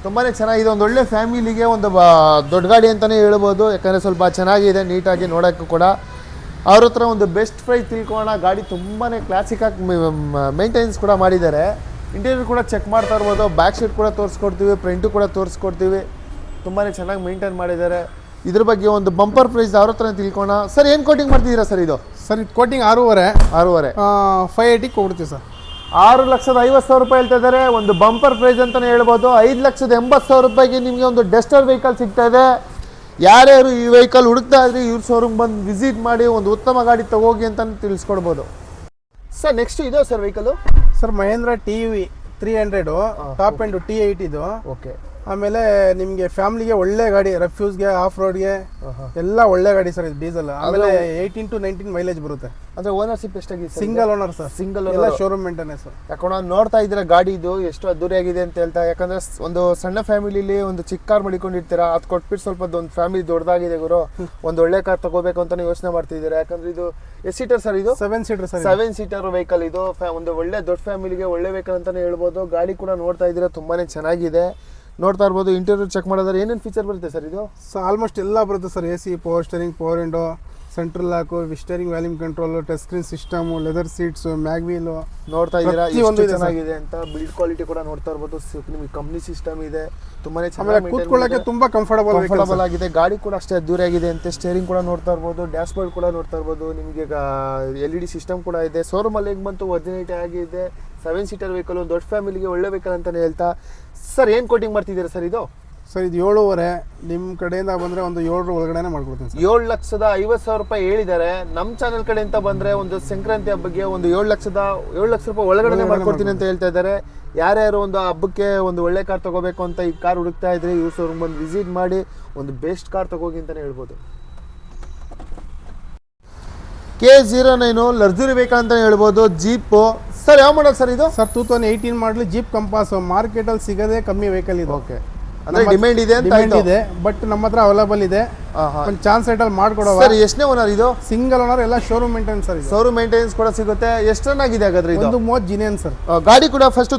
ತುಂಬಾ ಚೆನ್ನಾಗಿದೆ. ಒಂದು ಒಳ್ಳೆ ಫ್ಯಾಮಿಲಿಗೆ ಒಂದು ದೊಡ್ಡ ಗಾಡಿ ಅಂತಲೇ ಹೇಳ್ಬೋದು. ಯಾಕಂದರೆ ಸ್ವಲ್ಪ ಚೆನ್ನಾಗಿದೆ, ನೀಟಾಗಿ ನೋಡೋಕ್ಕೂ ಕೂಡ. ಅವ್ರ ಹತ್ರ ಒಂದು ಬೆಸ್ಟ್ ಪ್ರೈಸ್ ತಿಳ್ಕೊಳ್ಳೋಣ. ಗಾಡಿ ತುಂಬಾ ಕ್ಲಾಸಿಕಾಗಿ ಮೇಂಟೆನೆನ್ಸ್ ಕೂಡ ಮಾಡಿದ್ದಾರೆ. ಇಂಟೀರಿಯರ್ ಕೂಡ ಚೆಕ್ ಮಾಡ್ತಾ ಇರ್ಬೋದು. ಬ್ಯಾಕ್ ಸೈಡ್ ಕೂಡ ತೋರಿಸ್ಕೊಡ್ತೀವಿ, ಫ್ರಂಟು ಕೂಡ ತೋರಿಸ್ಕೊಡ್ತೀವಿ. ತುಂಬಾ ಚೆನ್ನಾಗಿ ಮೇಂಟೈನ್ ಮಾಡಿದ್ದಾರೆ. ಇದ್ರ ಬಗ್ಗೆ ಒಂದು ಬಂಪರ್ ಪ್ರೈಸ್ ಅವ್ರ ಹತ್ರ ತಿಳ್ಕೊಳ್ಳೋಣ. ಸರ್ ಏನು ಕೋಟಿಂಗ್ ಮಾಡ್ತಿದ್ದೀರಾ ಸರ್ ಇದು? ಸರ್ ಇದು ಕೋಟಿಂಗ್ 6.5. 580 ಕೊಡ್ತೀವಿ ಸರ್. 6,50,000 ರೂಪಾಯಿ ಹೇಳ್ತಾ ಇದ್ದಾರೆ. ಒಂದು ಬಂಪರ್ ಪ್ರೈಸ್ ಅಂತಲೇ ಹೇಳ್ಬೋದು. 5,80,000 ರೂಪಾಯಿಗೆ ನಿಮಗೆ ಒಂದು ಡಸ್ಟರ್ ವೆಹಿಕಲ್ ಸಿಗ್ತಾ ಇದೆ. ಯಾರ್ಯಾರು ಈ ವೆಹಿಕಲ್ ಹುಡುಕ್ತಾ ಇದ್ರಿ ಇವ್ರ ಶೋರೂಮ್ ಬಂದು ವಿಸಿಟ್ ಮಾಡಿ ಒಂದು ಉತ್ತಮ ಗಾಡಿ ತಗೋಗಿ ಅಂತ ತಿಳಿಸ್ಕೊಡ್ಬೋದು. ಸರ್ ನೆಕ್ಸ್ಟ್ ಇದು sir vehicle? Sir Mahindra TUV 300 top end T8 ಇದು. ಓಕೆ. ಆಮೇಲೆ ನಿಮಗೆ ಫ್ಯಾಮಿಲಿಗೆ ಒಳ್ಳೆ ಗಾಡಿ, ರೆಫ್ಯೂಸ್ಗೆ, ಆಫ್ ರೋಡ್ಗೆ ಎಲ್ಲ ಒಳ್ಳೆ ಗಾಡಿ ಸರ್ ಇದು. ಡೀಸೆಲ್. ಆಮೇಲೆ 18 to 19 ಮೈಲೇಜ್ ಬರುತ್ತೆ. ಅಂದರೆ ಓನರ್ಶಿಪ್ ಎಷ್ಟಾಗಿದೆ? Single owner sir. ಸಿಂಗಲ್ ಎಲ್ಲ ಶೋರೂಮ್ ಮೇಂಟೆನೆನ್ಸ್ ಸರ್. ಯಾಕಂದ್ರೆ ನೋಡ್ತಾ ಇದ್ದೀರಾ ಗಾಡಿ ಇದು ಎಷ್ಟು ಅದ್ದೂರಿಯಾಗಿದೆ ಅಂತ ಹೇಳ್ತಾ. ಯಾಕಂದರೆ ಒಂದು ಸಣ್ಣ ಫ್ಯಾಮಿಲಿಲಿ ಒಂದು ಚಿಕ್ಕ ಕಾರ್ ಮಡಿಕೊಂಡಿರ್ತೀರಾ, ಅದು ಕೊಟ್ಬಿಟ್ಟು ಸ್ವಲ್ಪ ಒಂದು ಫ್ಯಾಮಿಲಿ ದೊಡ್ಡದಾಗಿದೆ ಗುರು, ಒಂದು ಒಳ್ಳೆ ಕಾರ್ ತಗೋಬೇಕು ಅಂತ ಯೋಚನೆ ಮಾಡ್ತಿದ್ದೀರಾ. ಯಾಕಂದರೆ ಇದು ಎಷ್ಟು ಸೀಟರ್ ಸರ್ ಇದು? 7 ಸೀಟರ್ ಸರ್. 7 ಸೀಟರ್ ವೆಹಿಕಲ್ ಇದು. ಒಂದು ಒಳ್ಳೆ ದೊಡ್ಡ ಫ್ಯಾಮಿಲಿಗೆ ಒಳ್ಳೆ ವೆಹಿಕಲ್ ಅಂತಲೇ ಹೇಳ್ಬೋದು. ಗಾಡಿ ಕೂಡ ನೋಡ್ತಾ ಇದ್ದೀರಾ ತುಂಬಾ ಚೆನ್ನಾಗಿದೆ. ನೋಡ್ತಾ ಇರ್ಬೋದು. ಇಂಟೀರಿಯರ್ ಚೆಕ್ ಮಾಡೋದ್ರೆ ಏನೇನು ಫೀಚರ್ ಬರುತ್ತೆ ಸರ್ ಇದು? ಆಲ್ಮೋಸ್ಟ್ ಎಲ್ಲ ಬರುತ್ತೆ sir. AC, power steering, power window, central lock, steering volume control, touch screen system, leather seats, mag wheel. ನೋಡ್ತಾ ಇದ್ದೀರಾ ಎಷ್ಟು ಚೆನ್ನಾಗಿದೆ ಅಂತ. ಬಿಲ್ಡ್ ಕ್ವಾಲಿಟಿ ಕೂಡ ನೋಡ್ತಾ ಇರ್ಬೋದು. ನಿಮಗೆ ಕಂಪ್ನಿ ಸಿಸ್ಟಮ್ ಇದೆ. ತುಂಬಾನೇ ಚೆನ್ನಾಗಿ ಕೂತ್ಕೊಳ್ಳೋಕೆ ತುಂಬಾ ಕಂಫರ್ಟಬಲ್ ಆಗಿದೆ. ಗಾಡಿ ಕೂಡ ಅಷ್ಟೇ ಅದ್ದೂರಿಯಾಗಿದೆ ಅಂತೆ. ಸ್ಟೇರಿಂಗ್ ಕೂಡ ನೋಡ್ತಾ ಇರ್ಬೋದು. ಡ್ಯಾಶ್ ಬೋರ್ಡ್ ಕೂಡ ನೋಡ್ತಾ ಇರ್ಬೋದು. ನಿಮಗೆ LED ಸಿಸ್ಟಮ್ ಕೂಡ ಇದೆ. ಶೋರೂಮಲ್ಲಿ ಹೇಗೆ ಬಂತು ಒರಿಜಿನಾಲಿಟಿ ಆಗಿದೆ. 7 ಸೀಟರ್ ವೆಹಿಕಲ್, ದೊಡ್ಡ ಫ್ಯಾಮಿಲಿಗೆ ಒಳ್ಳೆ ವೆಹಿಕಲ್ ಅಂತಲೇ ಹೇಳ್ತಾ. ಸರ್ ಏನು ಕೋಟಿಂಗ್ ಮಾಡ್ತಿದ್ದೀರಾ ಸರ್ ಇದು? ಸರ್ ಇದು 7.5. ನಿಮ್ಮ ಕಡೆಯಿಂದ ಬಂದರೆ ಒಂದು 7 ಒಳಗಡೆ ಮಾಡ್ಕೊಡ್ತೀನಿ ಸರ್. 7,50,000 ರೂಪಾಯಿ ಹೇಳಿದ್ದಾರೆ. ನಮ್ಮ ಚಾನಲ್ ಕಡೆಯಿಂದ ಬಂದರೆ ಒಂದು ಸಂಕ್ರಾಂತಿ ಹಬ್ಬಕ್ಕೆ ಒಂದು 7 ಲಕ್ಷ ರೂಪಾಯಿ ಒಳಗಡೆ ಮಾಡ್ಕೊಡ್ತೀನಿ ಅಂತ ಹೇಳ್ತಾ ಇದ್ದಾರೆ. ಯಾರ್ಯಾರು ಒಂದು ಹಬ್ಬಕ್ಕೆ ಒಂದು ಒಳ್ಳೆ ಕಾರ್ ತಗೋಬೇಕು ಅಂತ ಈ ಕಾರ್ ಹುಡುಕ್ತಾ ಇದ್ರೆ ಇವ್ರ ಶೋರೂಮ್ ಬಂದು ವಿಸಿಟ್ ಮಾಡಿ ಒಂದು ಬೆಸ್ಟ್ ಕಾರ್ ತಗೋಗಿ ಅಂತಲೇ ಹೇಳ್ಬೋದು. K09 ಲಕ್ಸುರಿ ವೆಹಿಕಲ್ ಅಂತಲೇ ಹೇಳ್ಬೋದು. ಜೀಪು ಸರ್ ಯಾವ ಮಾಡಲ್ ಸರ್ ಇದು? ಸರ್ 2018 ಮಾಡಲು ಜೀಪ್ ಕಂಪಾಸ್. ಮಾರ್ಕೆಟಲ್ಲಿ ಸಿಗೋದೇ ಕಮ್ಮಿ ವೆಹಿಕಲ್ ಇದು. ಓಕೆ. ಅಂದರೆ ಡಿಮ್ಯಾಂಡ್ ಇದೆ ಅಂತ ಇದೆ, ಬಟ್ ನಮ್ಮ ಹತ್ರ ಅವೈಲೇಬಲ್ ಇದೆ. ಒಂದು ಚಾನ್ಸ್ ರೇಟಲ್ಲಿ ಮಾಡ್ಕೊಡೋ. ಸರ್ ಎಷ್ಟನೇ ಓನರ್ ಇದು? Single owner. ಎಲ್ಲ showroom maintenance sir. Showroom maintenance ಕೂಡ ಸಿಗುತ್ತೆ. ಎಷ್ಟು ರನ್ ಆಗಿದೆ ಹಾಗಾದ್ರೆ ಇದು? 130 ಜಿನೇನ್ ಸರ್. ಗಾಡಿ ಕೂಡ ಫಸ್ಟ್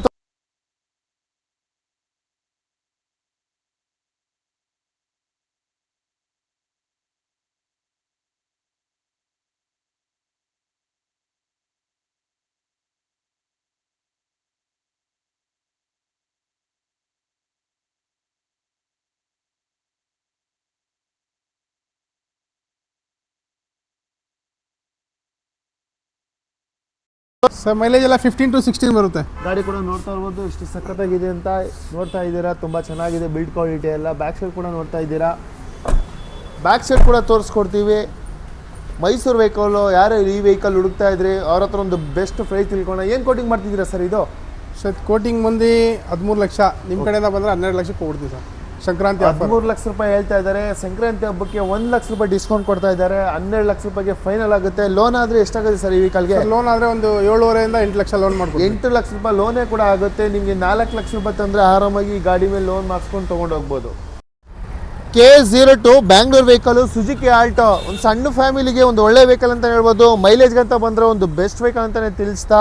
ಸರ್ ಮೈಲೇಜ್ ಎಲ್ಲ 15 to 16 ಬರುತ್ತೆ. ಗಾಡಿ ಕೂಡ ನೋಡ್ತಾ ಇರ್ಬೋದು ಎಷ್ಟು ಸಖತ್ತಾಗಿದೆ ಅಂತ ನೋಡ್ತಾ ಇದ್ದೀರಾ. ತುಂಬ ಚೆನ್ನಾಗಿದೆ ಬಿಲ್ಡ್ ಕ್ವಾಲಿಟಿ ಎಲ್ಲ. ಬ್ಯಾಕ್ ಸೈಡ್ ಕೂಡ ನೋಡ್ತಾ ಇದ್ದೀರಾ. ಬ್ಯಾಕ್ ಸೈಡ್ ಕೂಡ ತೋರಿಸ್ಕೊಡ್ತೀವಿ. ಮೈಸೂರು ವೆಹಿಕಲ್ಲು ಯಾರು ಈ ವೆಹಿಕಲ್ ಹುಡುಕ್ತಾ ಇದ್ರಿ ಅವ್ರ ಹತ್ರ ಒಂದು ಬೆಸ್ಟ್ ಪ್ರೈಸ್ ತಿಳ್ಕೊಳ್ಳೋಣ. ಏನು ಕೋಟಿಂಗ್ ಮಾಡ್ತಿದ್ದೀರಾ ಸರ್ ಇದು? ಸರ್ ಕೋಟಿಂಗ್ ಮಂದಿ 13 ಲಕ್ಷ, ನಿಮ್ಮ ಕಡೆಯಿಂದ ಬಂದರೆ 12 ಲಕ್ಷಕ್ಕೆ ಕೊಡ್ತೀವಿ ಸರ್. ಸಂಕ್ರಾಂತಿ ಆಫರ್ 13 ಲಕ್ಷ ರೂಪಾಯಿ ಹೇಳ್ತಾ ಇದ್ದಾರೆ. ಸಂಕ್ರಾಂತಿ ಹಬ್ಬಕ್ಕೆ 1 ಲಕ್ಷ ರೂಪಾಯಿ ಡಿಸ್ಕೌಂಟ್ ಕೊಡ್ತಾ ಇದ್ದಾರೆ. 12 ಲಕ್ಷ ರೂಪಾಯಿಗೆ ಫೈನಲ್ ಆಗುತ್ತೆ. ಲೋನ್ ಆದರೆ ಎಷ್ಟಾಗುತ್ತೆ ಸರ್ ಈ ವೆಹಿಕಲ್ಗೆ? ಲೋನ್ ಆದರೆ ಒಂದು 7.5 ಇಂದ 8 ಲಕ್ಷ ಲೋನ್ ಮಾಡ್ಬೋದು. 8 ಲಕ್ಷ ರೂಪಾಯಿ ಲೋನೇ ಕೂಡ ಆಗುತ್ತೆ. ನಿಮಗೆ 4 ಲಕ್ಷ ರೂಪಾಯಿ ತಂದರೆ ಆರಾಮಾಗಿ ಈ ಗಾಡಿ ಮೇಲೆ ಲೋನ್ ಮಾಡಿಸ್ಕೊಂಡು ತೊಗೊಂಡು ಹೋಗ್ಬೋದು. K02 Bangalore vehicle, Suzuki Alto. ಒಂದು ಸಣ್ಣ ಫ್ಯಾಮಿಲಿಗೆ ಒಂದು ಒಳ್ಳೆ ವೆಹಿಕಲ್ ಅಂತ ಹೇಳ್ಬೋದು. ಮೈಲೇಜ್ಗೆ ಅಂತ ಬಂದರೆ ಒಂದು ಬೆಸ್ಟ್ ವೆಹಿಕಲ್ ಅಂತಲೇ ತಿಳಿಸ್ತಾ.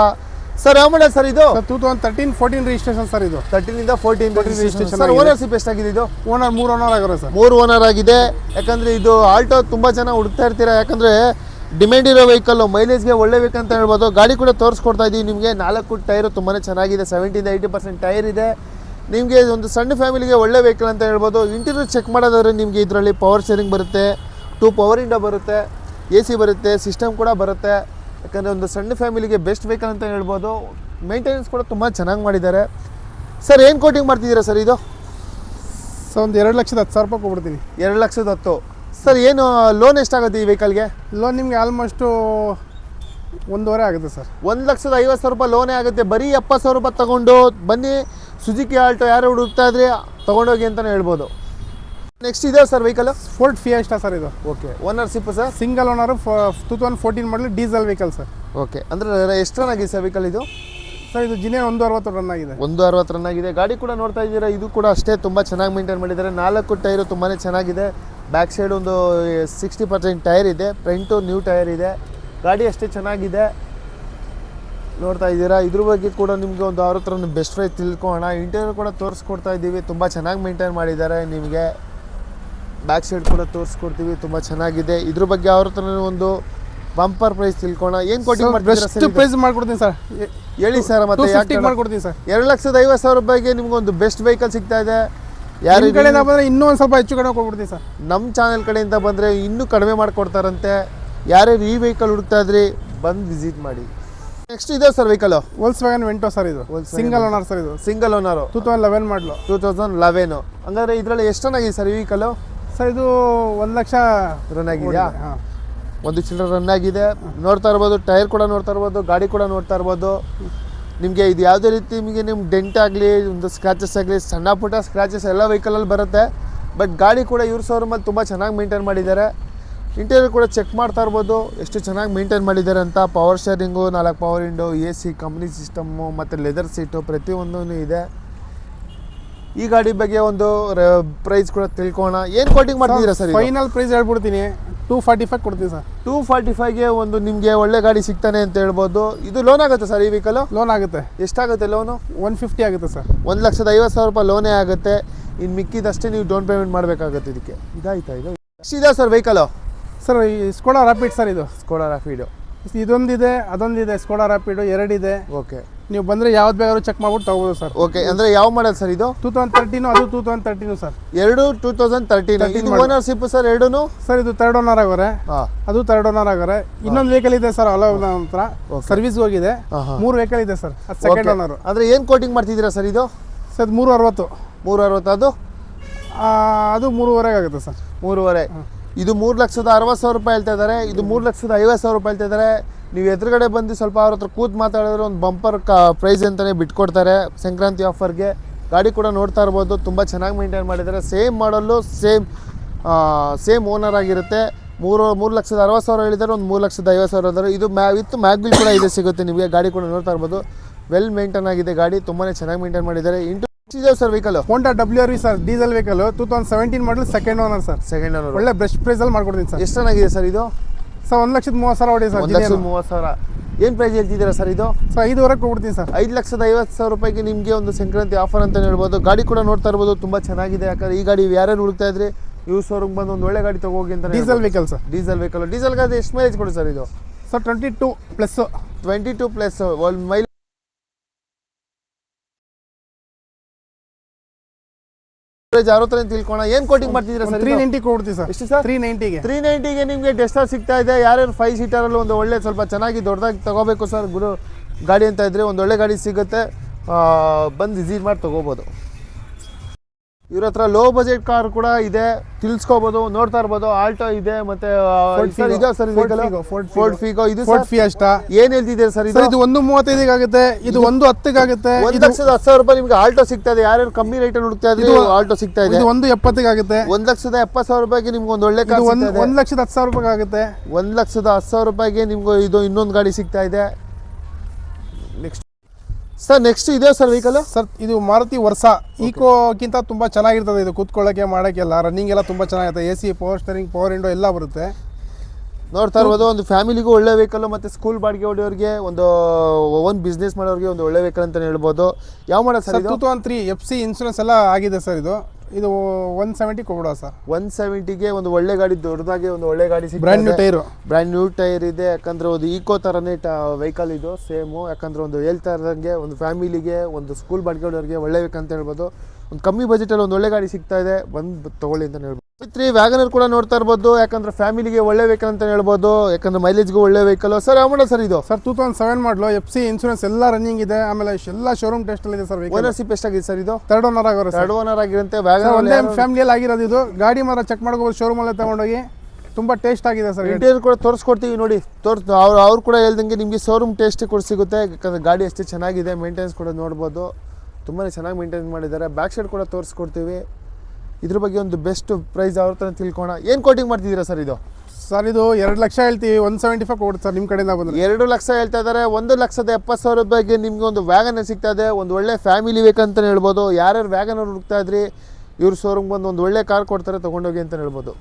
ಸರ್ ಯಾವ ಮಾಡಲ್ ಸರ್ ಇದು? 2013-14 ರಿಜಿಸ್ಟ್ರೇಷನ್ ಸರ್ ಇದು. 13 ಇಂದ 14 ರಿಜಿಸ್ಟ್ರೇಷನ್. ಸರ್ ಓನರ್ಶಿಪ್ ಎಷ್ಟಾಗಿದೆ ಇದು? ಓನರ್ 3 ಓನರ್ ಆಗಿರೋ ಸರ್. 3 ಓನರ್ ಆಗಿದೆ. ಯಾಕಂದರೆ ಇದು ಆಲ್ಟೋ ತುಂಬ ಜನ ಹುಡುಕ್ತಾ ಇರ್ತೀರಾ. ಯಾಕಂದರೆ ಡಿಮ್ಯಾಂಡ್ ಇರೋ ವೆಹಿಕಲ್ಲು, ಮೈಲೇಜ್ಗೆ ಒಳ್ಳೆ ವೆಹಿಕಲ್ ಅಂತ ಹೇಳ್ಬೋದು. ಗಾಡಿ ಕೂಡ ತೋರಿಸ್ಕೊಡ್ತಾ ಇದ್ದೀವಿ ನಿಮಗೆ. 4 ಟೈರು ತುಂಬಾ ಚೆನ್ನಾಗಿದೆ. 70-80% ಟೈರ್ ಇದೆ. ನಿಮಗೆ ಒಂದು ಸಣ್ಣ ಫ್ಯಾಮಿಲಿಗೆ ಒಳ್ಳೆ ವೆಹಿಕಲ್ ಅಂತ ಹೇಳ್ಬೋದು. ಇಂಟೀರಿಯರ್ ಚೆಕ್ ಮಾಡೋದಾದ್ರೆ ನಿಮಗೆ ಇದರಲ್ಲಿ ಪವರ್ ಶೇರಿಂಗ್ ಬರುತ್ತೆ, 2 ಪವರ್ ವಿಂಡೋ ಬರುತ್ತೆ, AC ಬರುತ್ತೆ, ಸಿಸ್ಟಮ್ ಕೂಡ ಬರುತ್ತೆ. ಯಾಕಂದರೆ ಒಂದು ಸಣ್ಣ ಫ್ಯಾಮಿಲಿಗೆ ಬೆಸ್ಟ್ ವೆಹಿಕಲ್ ಅಂತ ಹೇಳ್ಬೋದು. ಮೇಂಟೆನೆನ್ಸ್ ಕೂಡ ತುಂಬ ಚೆನ್ನಾಗಿ ಮಾಡಿದ್ದಾರೆ. ಸರ್ ಏನು ಕೋಟಿಂಗ್ ಮಾಡ್ತಿದ್ದೀರಾ ಸರ್ ಇದು? ಸೊ ಒಂದು 2,10,000 ರೂಪಾಯಿ ಕೊಡ್ಬಿಡ್ತೀನಿ. 2,10,000. ಸರ್ ಏನು ಲೋನ್ ಎಷ್ಟಾಗುತ್ತೆ ಈ ವೆಹಿಕಲ್ಗೆ? ಲೋನ್ ನಿಮಗೆ ಆಲ್ಮೋಸ್ಟು 1.5 ಆಗುತ್ತೆ ಸರ್. 1,50,000 ರೂಪಾಯಿ ಲೋನೇ ಆಗುತ್ತೆ. ಬರೀ 70,000 ರೂಪಾಯಿ ತೊಗೊಂಡು ಬನ್ನಿ. ಸುಜುಕಿ ಆಲ್ಟೋ ಯಾರು ಹುಡುಕ್ತಾ ಇದ್ರೆ ತೊಗೊಂಡೋಗಿ ಅಂತಲೇ ಹೇಳ್ಬೋದು. ನೆಕ್ಸ್ಟ್ ಇದೆ sir vehicle Ford Fiesta sir ಇದು. Okay. Ownership sir? Single owner, 2014 ಮಾಡಲು ಡೀಸೆಲ್ ವೆಹಿಕಲ್ ಸರ್. ಓಕೆ. ಅಂದರೆ ಎಷ್ಟು ರನ್ ಆಗಿದೆ ಸರ್ ವೆಹಿಕಲ್ ಇದು? ಸರ್ ಇದು ಜಿನೇ 160 ರನ್ ಆಗಿದೆ. 160 ರನ್ ಆಗಿದೆ. ಗಾಡಿ ಕೂಡ ನೋಡ್ತಾ ಇದ್ದೀರಾ. ಇದು ಕೂಡ ಅಷ್ಟೇ ತುಂಬ ಚೆನ್ನಾಗಿ ಮೇಂಟೈನ್ ಮಾಡಿದ್ದಾರೆ. 4 ಟೈರು ತುಂಬಾ ಚೆನ್ನಾಗಿದೆ. ಬ್ಯಾಕ್ ಸೈಡ್ ಒಂದು 60% ಟೈರ್ ಇದೆ. ಫ್ರಂಟು ನ್ಯೂ ಟೈರ್ ಇದೆ. ಗಾಡಿ ಅಷ್ಟೇ ಚೆನ್ನಾಗಿದೆ. ನೋಡ್ತಾ ಇದ್ದೀರಾ. ಇದ್ರ ಬಗ್ಗೆ ಕೂಡ ನಿಮಗೆ ಒಂದು ಅವ್ರ ಹತ್ರ ಒಂದು ಬೆಸ್ಟ್ ಪ್ರೈಸ್ ತಿಳ್ಕೊಳ್ಳೋಣ. ಇಂಟೀರಿಯರ್ ಕೂಡ ತೋರಿಸ್ಕೊಡ್ತಾ ಇದ್ದೀವಿ. ತುಂಬ ಚೆನ್ನಾಗಿ ಮೇಂಟೈನ್ ಮಾಡಿದ್ದಾರೆ. ನಿಮಗೆ ಬ್ಯಾಕ್ ಸೈಡ್ ಕೂಡ ತೋರಿಸ್ಕೊಡ್ತೀವಿ. ತುಂಬ ಚೆನ್ನಾಗಿದೆ. ಇದ್ರ ಬಗ್ಗೆ ಅವ್ರ ಹತ್ರ ಒಂದು ಬಂಪರ್ ಪ್ರೈಸ್ ತಿಳ್ಕೊಳ್ಳೋಣ. ಏನು ಕೋಟಿಂಗ್ ಮಾಡ್ತೀರಾ ಸರ್? ಪ್ರೈಸ್ ಮಾಡ್ಕೊಡ್ತೀನಿ ಸರ್. ಹೇಳಿ ಸರ್. ಮತ್ತೆ ಯಾಕೆ ಮಾಡ್ಕೊಡ್ತೀನಿ ಸರ್? 2,50,000 ರೂಪಾಯಿಗೆ ನಿಮ್ಗೊಂದು ಬೆಸ್ಟ್ ವೆಹಿಕಲ್ ಸಿಗ್ತಾ ಇದೆ. ಯಾರ ಕಡೆಯಿಂದ ಬಂದರೆ ಇನ್ನೂ ಒಂದು ಸ್ವಲ್ಪ ಹೆಚ್ಚು ಕಡಿಮೆ ಕೊಡ್ಬಿಡ್ತೀನಿ ಸರ್. ನಮ್ಮ ಚಾನೆಲ್ ಕಡೆಯಿಂದ ಬಂದರೆ ಇನ್ನೂ ಕಡಿಮೆ ಮಾಡಿಕೊಡ್ತಾರಂತೆ. ಯಾರ್ಯಾರು ಈ ವೆಹಿಕಲ್ ಹುಡುಕ್ತಾ ಇದ್ರಿ ಬಂದು ವಿಸಿಟ್ ಮಾಡಿ. ನೆಕ್ಸ್ಟ್ ಇದೆ ಸರ್ ವೆಹಿಕಲ್ ವೋಲ್ಕ್ಸ್ವ್ಯಾಗನ್ ವೆಂಟೋ ಸರ್. ಇದು ಸಿಂಗಲ್ ಓನರ್ ಸರ್. ಇದು ಸಿಂಗಲ್ ಓನರು, 2011 ಮಾಡಲು. 2011. ಹಂಗಾದ್ರೆ ಇದರಲ್ಲಿ ಎಷ್ಟು ಚೆನ್ನಾಗಿದೆ ಸರ್ ಈ ವೆಹಿಕಲ್? ಸರ್ ಇದು 1 ಲಕ್ಷ ರನ್ ಆಗಿದೆಯಾ? ಒಂದು ಚಿಲ್ಲರೆ ರನ್ ಆಗಿದೆ. ನೋಡ್ತಾ ಇರ್ಬೋದು. ಟೈರ್ ಕೂಡ ನೋಡ್ತಾ ಇರ್ಬೋದು. ಗಾಡಿ ಕೂಡ ನೋಡ್ತಾ ಇರ್ಬೋದು. ನಿಮಗೆ ಇದು ಯಾವುದೇ ರೀತಿ ನಿಮಗೆ ನಿಮ್ಮ ಡೆಂಟ್ ಆಗಲಿ, ಒಂದು ಸ್ಕ್ರಾಚಸ್ ಆಗಲಿ, ಸಣ್ಣ ಪುಟ್ಟ ಸ್ಕ್ರಾಚಸ್ ಎಲ್ಲ ವೆಹಿಕಲಲ್ಲಿ ಬರುತ್ತೆ. ಬಟ್ ಗಾಡಿ ಕೂಡ ಇವ್ರ ಶೋರೂಮಲ್ಲಿ ತುಂಬ ಚೆನ್ನಾಗಿ ಮೇಂಟೈನ್ ಮಾಡಿದ್ದಾರೆ. ಇಂಟೀರಿಯರ್ ಕೂಡ ಚೆಕ್ ಮಾಡ್ತಾ ಇರ್ಬೋದು ಎಷ್ಟು ಚೆನ್ನಾಗಿ ಮೇಂಟೈನ್ ಮಾಡಿದ್ದಾರೆ ಅಂತ. Power sharing, 4 power window, AC, company system ಮತ್ತು ಲೆದರ್ ಸೀಟು ಪ್ರತಿಯೊಂದೂ ಇದೆ. ಈ ಗಾಡಿ ಬಗ್ಗೆ ಒಂದು ಪ್ರೈಸ್ ಕೂಡ ತಿಳ್ಕೊಳ್ಳೋಣ. ಏನು ಕೋಟಿಂಗ್ ಮಾಡ್ತಿದ್ದೀರಾ ಸರ್? ಫೈನಲ್ ಪ್ರೈಸ್ ಹೇಳ್ಬಿಡ್ತೀನಿ, 245 ಕೊಡ್ತೀನಿ ಸರ್. 245ಗೆ ಒಂದು ನಿಮಗೆ ಒಳ್ಳೆ ಗಾಡಿ ಸಿಗ್ತಾನೆ ಅಂತ ಹೇಳ್ಬೋದು. ಇದು ಲೋನ್ ಆಗುತ್ತೆ ಸರ್ ಈ ವೆಹಿಕಲ್? ಲೋನ್ ಆಗುತ್ತೆ. ಎಷ್ಟಾಗುತ್ತೆ ಲೋನು? 150 ಆಗುತ್ತೆ ಸರ್. 1,50,000 ರೂಪಾಯಿ ಲೋನೇ ಆಗುತ್ತೆ. ಇನ್ನು ಮಿಕ್ಕಿದಷ್ಟೇ ನೀವು ಡೌನ್ ಪೇಮೆಂಟ್ ಮಾಡಬೇಕಾಗುತ್ತೆ. ಇದಕ್ಕೆ ಇದಾಯ್ತಾ? ಇದು ಇದೆ ಸರ್ ವೆಹಿಕಲು ಸರ್. ಈ ಸ್ಕೋಡಾ ರಾಪಿಡ್ ಸರ್. ಇದು ಸ್ಕೋಡಾ ರಾಪಿಡು. ಇದೊಂದಿದೆ, ಅದೊಂದಿದೆ. ಸ್ಕೋಡಾ ರಾಪಿಡು 2 ಇದೆ. ಓಕೆ. ನೀವು ಬಂದರೆ ಯಾವ್ದು ಬೇಕಾದ್ರೂ ಚೆಕ್ ಮಾಡ್ಬಿಟ್ಟು ತಗೋಬೋದು ಸರ್. ಓಕೆ. ಅಂದರೆ ಯಾವ ಮಾಡಲ್ ಸರ್ ಇದು? 2013. ಅದು 2013 ಸರ್. 2013. ಇದು ಓನರ್ಶಿಪ್ ಸರ್ ಎರಡೂ? ಸರ್ ಇದು 3rd ಓನರ್ ಆಗೋರೆ. ಅದು 3rd ಓನರ್ ಆಗೋರೆ. ಇನ್ನೊಂದು ವೆಹಿಕಲ್ ಇದೆ ಸರ್ ಅಲ್ಲ ಹತ್ರ, ಸರ್ವಿಸ್ಗೆ ಹೋಗಿದೆ. 3 ವೆಹಿಕಲ್ ಇದೆ ಸರ್. ಅದು 2nd ಓನರ್. ಅಂದರೆ ಏನು ಕೋಟಿಂಗ್ ಮಾಡ್ತಿದ್ದೀರಾ ಸರ್ ಇದು? ಸರ್ 360. 360. ಅದು 3.5 ಆಗುತ್ತೆ ಸರ್. 3.5. ಇದು 3,60,000 ರೂಪಾಯಿ ಹೇಳ್ತಾ ಇದ್ದಾರೆ. ಇದು 3,50,000 ರೂಪಾಯಿ ಹೇಳ್ತಾ ಇದ್ದಾರೆ. ನೀವು ಎದುರುಗಡೆ ಬಂದು ಸ್ವಲ್ಪ ಅವ್ರ ಹತ್ರ ಕೂತ್ ಮಾತಾಡಿದ್ರೆ ಒಂದು ಬಂಪರ್ ಪ್ರೈಸ್ ಅಂತಲೇ ಬಿಟ್ಕೊಡ್ತಾರೆ ಸಂಕ್ರಾಂತಿ ಆಫರ್ಗೆ. ಗಾಡಿ ಕೂಡ ನೋಡ್ತಾ ಇರ್ಬೋದು. ತುಂಬ ಚೆನ್ನಾಗಿ ಮೇಂಟೈನ್ ಮಾಡಿದ್ದಾರೆ. ಸೇಮ್ ಮಾಡಲ್ಲು, ಸೇಮ್ ಓನರ್ ಆಗಿರುತ್ತೆ. 3,60,000 ಹೇಳಿದ್ದಾರೆ. ಒಂದು 3,50,000 ಹೇಳಿದ್ದಾರೆ. ಇದು ವಿತ್ ಮ್ಯಾಗ್ಬಿಲ್ ಕೂಡ ಇದೆ ಸಿಗುತ್ತೆ ನಿಮಗೆ. ಗಾಡಿ ಕೂಡ ನೋಡ್ತಾ ಇರ್ಬೋದು. ವೆಲ್ ಮೇಂಟೈನ್ ಆಗಿದೆ ಗಾಡಿ. ತುಂಬಾ ಚೆನ್ನಾಗಿ ಮೇಂಟೈನ್ ಮಾಡಿದ್ದಾರೆ. ಇದೆ ಸರ್ ವೆಹಿಕಲ್ ಹೋಂಡಾ WRV ಸರ್. ಡೀಸೆಲ್ ವೆಹಿಕಲ್ 2017 ಮಾಡಲು 2nd owner sir. 2nd owner. ಒಳ್ಳೆ ಬೆಸ್ಟ್ ಪ್ರೈಸಲ್ಲಿ ಮಾಡ್ಕೊಡ್ತೀನಿ ಸರ್. ಎಷ್ಟು ಚೆನ್ನಾಗಿದೆ ಸರ್ ಇದು? ಸರ್ 1,30,000 ಹೊಡಿ ಸರ್. 1,30,000. ಏನು ಪ್ರೈಸ್ ಹೇಳ್ತಿದ್ದೀರಾ ಸರ್ ಇದು? ಸರ್ 5.5 ಕೊಡ್ತೀನಿ ಸರ್. 5,50,000 ರೂಪಾಯಿಗೆ ನಿಮಗೆ ಒಂದು ಸಂಕ್ರಾಂತಿ ಆಫರ್ ಅಂತ ಹೇಳ್ಬೋದು. ಗಾಡಿ ಕೂಡ ನೋಡ್ತಾ ಇರ್ಬೋದು. ತುಂಬ ಚೆನ್ನಾಗಿದೆ. ಯಾಕಂದರೆ ಈ ಗಾಡಿ ಯಾರ್ಯಾರು ಹುಡುಕ್ತಾ ಇದ್ರೆ ಇವ್ರ ಶೋರೂಮ್ ಬಂದು ಒಂದು ಒಳ್ಳೆ ಗಾಡಿ ತಗೋಗಿ ಅಂತ. Diesel vehicle sir. Diesel vehicle. Diesel ಗಾಡಿ ಎಷ್ಟು ಮೈಲೇಜ್ ಕೊಡಿ ಸರ್ ಇದು? ಸರ್ 22+. 22+ ಮೈಲೇಜ್. ಯಾರೋ ತರ ತಿಳ್ಕೋಣ. ಏನು ಕೋಟಿಂಗ್ ಮಾಡ್ತಿದ್ದೀರಾ ಸರ್? 390 ಕೊಡ್ತೀವಿ ಸರ್. ಎಷ್ಟು ಸರ್? 390ಗೆ. 390ಗೆ ನಿಮಗೆ ಡೆಸ್ಟರ್ ಸಿಗ್ತಾ ಇದೆ. ಯಾರ್ಯಾರು 5 ಸೀಟರಲ್ಲಿ ಒಂದು ಒಳ್ಳೆ ಸ್ವಲ್ಪ ಚೆನ್ನಾಗಿ ದೊಡ್ಡದಾಗಿ ತಗೋಬೇಕು ಸರ್, ಗಾಡಿ ಅಂತ ಇದ್ದರೆ ಒಂದು ಒಳ್ಳೆ ಗಾಡಿ ಸಿಗುತ್ತೆ, ಬಂದು ವಿಸಿಟ್ ಮಾಡಿ ತೊಗೋಬೋದು. ಇವ್ರ ಹತ್ರ ಲೋ ಬಜೆಟ್ ಕಾರ್ ಕೂಡ ಇದೆ, ತಿಳ್ಸ್ಕೋಬೋದು, ನೋಡ್ತಾ ಇರ್ಬೋದು. ಆಲ್ಟೋ ಇದೆ, ಮತ್ತೆ ಫೋರ್ಡ್ ಫಿಗೋ, ಇದು ಫೋರ್ಡ್ ಫಿಯೆಸ್ಟಾ. ಏನ್ ಹೇಳ್ತಿದ್ದೀರಾ ಸರ್ ಇದು? ಇದು 1.35 ಆಗುತ್ತೆ, ಇದು 1.10 ಆಗುತ್ತೆ. 1,10,000 ರೂಪಾಯಿ ನಿಮ್ಗೆ ಆಲ್ಟೋ ಸಿಗ್ತಾ ಇದೆ. ಯಾರ್ಯಾರು ಕಮ್ಮಿ ರೇಟ್ ಹುಡುಕ್ತಾ ಇದ್ರೆ ಆಲ್ಟೋ ಸಿಗ್ತಾ ಇದೆ. ಇದು 1.70 ಆಗುತ್ತೆ. 1,70,000 ರೂಪಾಯಿಗೆ ನಿಮ್ಗೆ ಒಂದು ಒಳ್ಳೆ ಕಾರ್ ಸಿಗ್ತಾ ಇದೆ. 1,10,000 ರೂಪಾಯಿ ಆಗುತ್ತೆ. 1,10,000 ರೂಪಾಯಿಗೆ ನಿಮ್ಗೆ ಇದು ಇನ್ನೊಂದು ಗಾಡಿ ಸಿಗ್ತಾ ಇದೆ. ನೆಕ್ಸ್ಟ್ ಇದೆ ಸರ್ ವೆಹಿಕಲ್. ಸರ್ ಇದು ಮಾರುತಿ ವರ್ಸಾ ಈಕೋಕ್ಕಿಂತ ತುಂಬ ಚೆನ್ನಾಗಿರ್ತದೆ. ಇದು ಕೂತ್ಕೊಳ್ಳೋಕ್ಕೆ ಮಾಡೋಕ್ಕೆಲ್ಲ ರನ್ನಿಂಗ್ ಎಲ್ಲ ತುಂಬ ಚೆನ್ನಾಗಿರುತ್ತೆ. AC, power steering, power window ಎಲ್ಲ ಬರುತ್ತೆ. ನೋಡ್ತಾ ಇರ್ಬೋದು, ಒಂದು ಫ್ಯಾಮಿಲಿಗೂ ಒಳ್ಳೆ ವೆಹಿಕಲ್, ಮತ್ತು ಸ್ಕೂಲ್ ಬಾಡಿಗೆ ಹೊಡೆಯೋರಿಗೆ, ಒಂದು ಓನ್ ಬಿಸ್ನೆಸ್ ಮಾಡೋರಿಗೆ ಒಂದು ಒಳ್ಳೆ ವೆಹಿಕಲ್ ಅಂತಲೇ ಹೇಳ್ಬೋದು. ಯಾವ ಮಾಡಲ್ ಸರ್? 2003 FC ಇನ್ಶೂರೆನ್ಸ್ ಎಲ್ಲ ಆಗಿದೆ ಸರ್. ಇದು 170 ಕೊಬಿಡುವ ಸರ್. 170ಗೆ ಒಂದು ಒಳ್ಳೆ ಗಾಡಿ, ದೊಡ್ಡದಾಗಿ ಒಂದು ಒಳ್ಳೆ ಗಾಡಿ ಸಿಗುತ್ತೆ. ಬ್ರ್ಯಾಂಡ್ ನ್ಯೂ ಟೈರ್ ಇದೆ. ಯಾಕಂದರೆ ಒಂದು ಈಕೋ ಥರನೇ ವೆಹಿಕಲ್ ಇದು, ಸೇಮು. ಯಾಕಂದರೆ ಒಂದು ಹೇಳ್ತಾ ಇರೋಂಗೆ ಒಂದು ಫ್ಯಾಮಿಲಿಗೆ, ಒಂದು ಸ್ಕೂಲ್ ಬಾಡಿಗೆ ಹೊಡೆಯೋರಿಗೆ ಒಳ್ಳೆ ವೆಹಿಕಲ್ ಅಂತ ಹೇಳ್ಬೋದು. ಒಂದು ಕಮ್ಮಿ ಬಜೆಟಲ್ಲಿ ಒಂದು ಒಳ್ಳೆ ಗಾಡಿ ಸಿಗ್ತಾ ಇದೆ, ಬಂದು ತೊಗೊಳ್ಳಿ ಅಂತಲೇ ಹೇಳ್ಬೋದು. ವ್ಯಾಗನರ್ ಕೂಡ ನೋಡ್ತಾ ಇರ್ಬೋದು. ಯಾಕಂದರೆ ಫ್ಯಾಮಿಲಿಗೆ ಒಳ್ಳೆ ವೆಹಿಕಲ್ ಅಂತ ಹೇಳ್ಬೋದು. ಯಾಕಂದರೆ ಮೈಲೇಜ್ಗೂ ಒಳ್ಳೆ ವೆಹಿಕಲ್. ಸರ್ ಯಾವ ಮಾಡಲ್ ಸರ್ ಇದು? ಸರ್ 2007 ಮಾಡಲು, FC ಇನ್ಶೂರೆನ್ಸ್ ಎಲ್ಲ ರನ್ನಿಂಗ್ ಇದೆ. ಆಮೇಲೆ ಎಲ್ಲ ಶೋರೂಮ್ ಟೆಸ್ಟಲ್ಲಿ ಇದೆ ಸರ್. ಓನರ್ಶಿಪ್ ಎಷ್ಟಾಗಿದೆ ಸರ್ ಇದು? ಥರ್ಡ್ ಓನರ್ ಆಗೋರು. ಥರ್ಡ್ ಓನರ್ ಆಗಿರುತ್ತೆ. ಒಂದೇ ಫ್ಯಾಮಿಲಿಯಲ್ಲಿ ಆಗಿರೋದು ಇದು. ಗಾಡಿ ಮಾತ್ರ ಚೆಕ್ ಮಾಡ್ಕೋಬೋದು, ಶೋರೂಮಲ್ಲೇ ತಗೊಂಡೋಗಿ. ತುಂಬ ಟೇಸ್ಟ್ ಆಗಿದೆ ಸರ್. ಇಂಟೀರಿಯರ್ ಕೂಡ ತೋರಿಸ್ಕೊಡ್ತೀವಿ ನೋಡಿ. ಅವ್ರು ಕೂಡ ಹೇಳ್ದಂಗೆ ನಿಮಗೆ ಶೋರೂಮ್ ಟೇಸ್ಟ್ ಕೂಡ ಸಿಗುತ್ತೆ. ಯಾಕಂದರೆ ಗಾಡಿ ಅಷ್ಟೇ ಚೆನ್ನಾಗಿದೆ. ಮೇಂಟೆನೆನ್ಸ್ ಕೂಡ ನೋಡ್ಬೋದು, ತುಂಬಾ ಚೆನ್ನಾಗಿ ಮೇಂಟೈನ್ ಮಾಡಿದ್ದಾರೆ. ಬ್ಯಾಕ್ ಸೈಡ್ ಕೂಡ ತೋರಿಸ್ಕೊಡ್ತೀವಿ. ಇದ್ರ ಬಗ್ಗೆ ಒಂದು ಬೆಸ್ಟ್ ಪ್ರೈಸ್ ಅವ್ರ ಹತ್ರ ತಿಳ್ಕೋಣ. ಏನು ಕೋಟಿಂಗ್ ಮಾಡ್ತಿದ್ದೀರಾ ಸರ್ ಇದು? ಸರ್ ಇದು 2 ಲಕ್ಷ ಹೇಳ್ತೀವಿ, 175 ಕೊಡುತ್ತೆ ಸರ್ ನಿಮ್ಮ ಕಡೆಯಿಂದ ಬಂದರೆ. 2 ಲಕ್ಷ ಹೇಳ್ತಾ ಇದ್ದಾರೆ. 1,70,000 ರೂಪಾಯಿಗೆ ನಿಮ್ಗೆ ಒಂದು ವ್ಯಾಗನರ್ ಸಿಗ್ತಾ ಇದೆ. ಒಂದು ಒಳ್ಳೆ ಫ್ಯಾಮಿಲಿ ಬೇಕಂತಲೇ ಹೇಳ್ಬೋದು. ಯಾರ್ಯಾರು ವ್ಯಾಗನರ್ ಹುಡುಕ್ತಾ ಇದ್ರಿ, ಇವ್ರ ಶೋರೂಮ್ ಬಂದು ಒಂದು ಒಳ್ಳೆ ಕಾರ್ ಕೊಡ್ತಾರೆ, ತೊಗೊಂಡೋಗಿ ಅಂತ ಹೇಳ್ಬೋದು.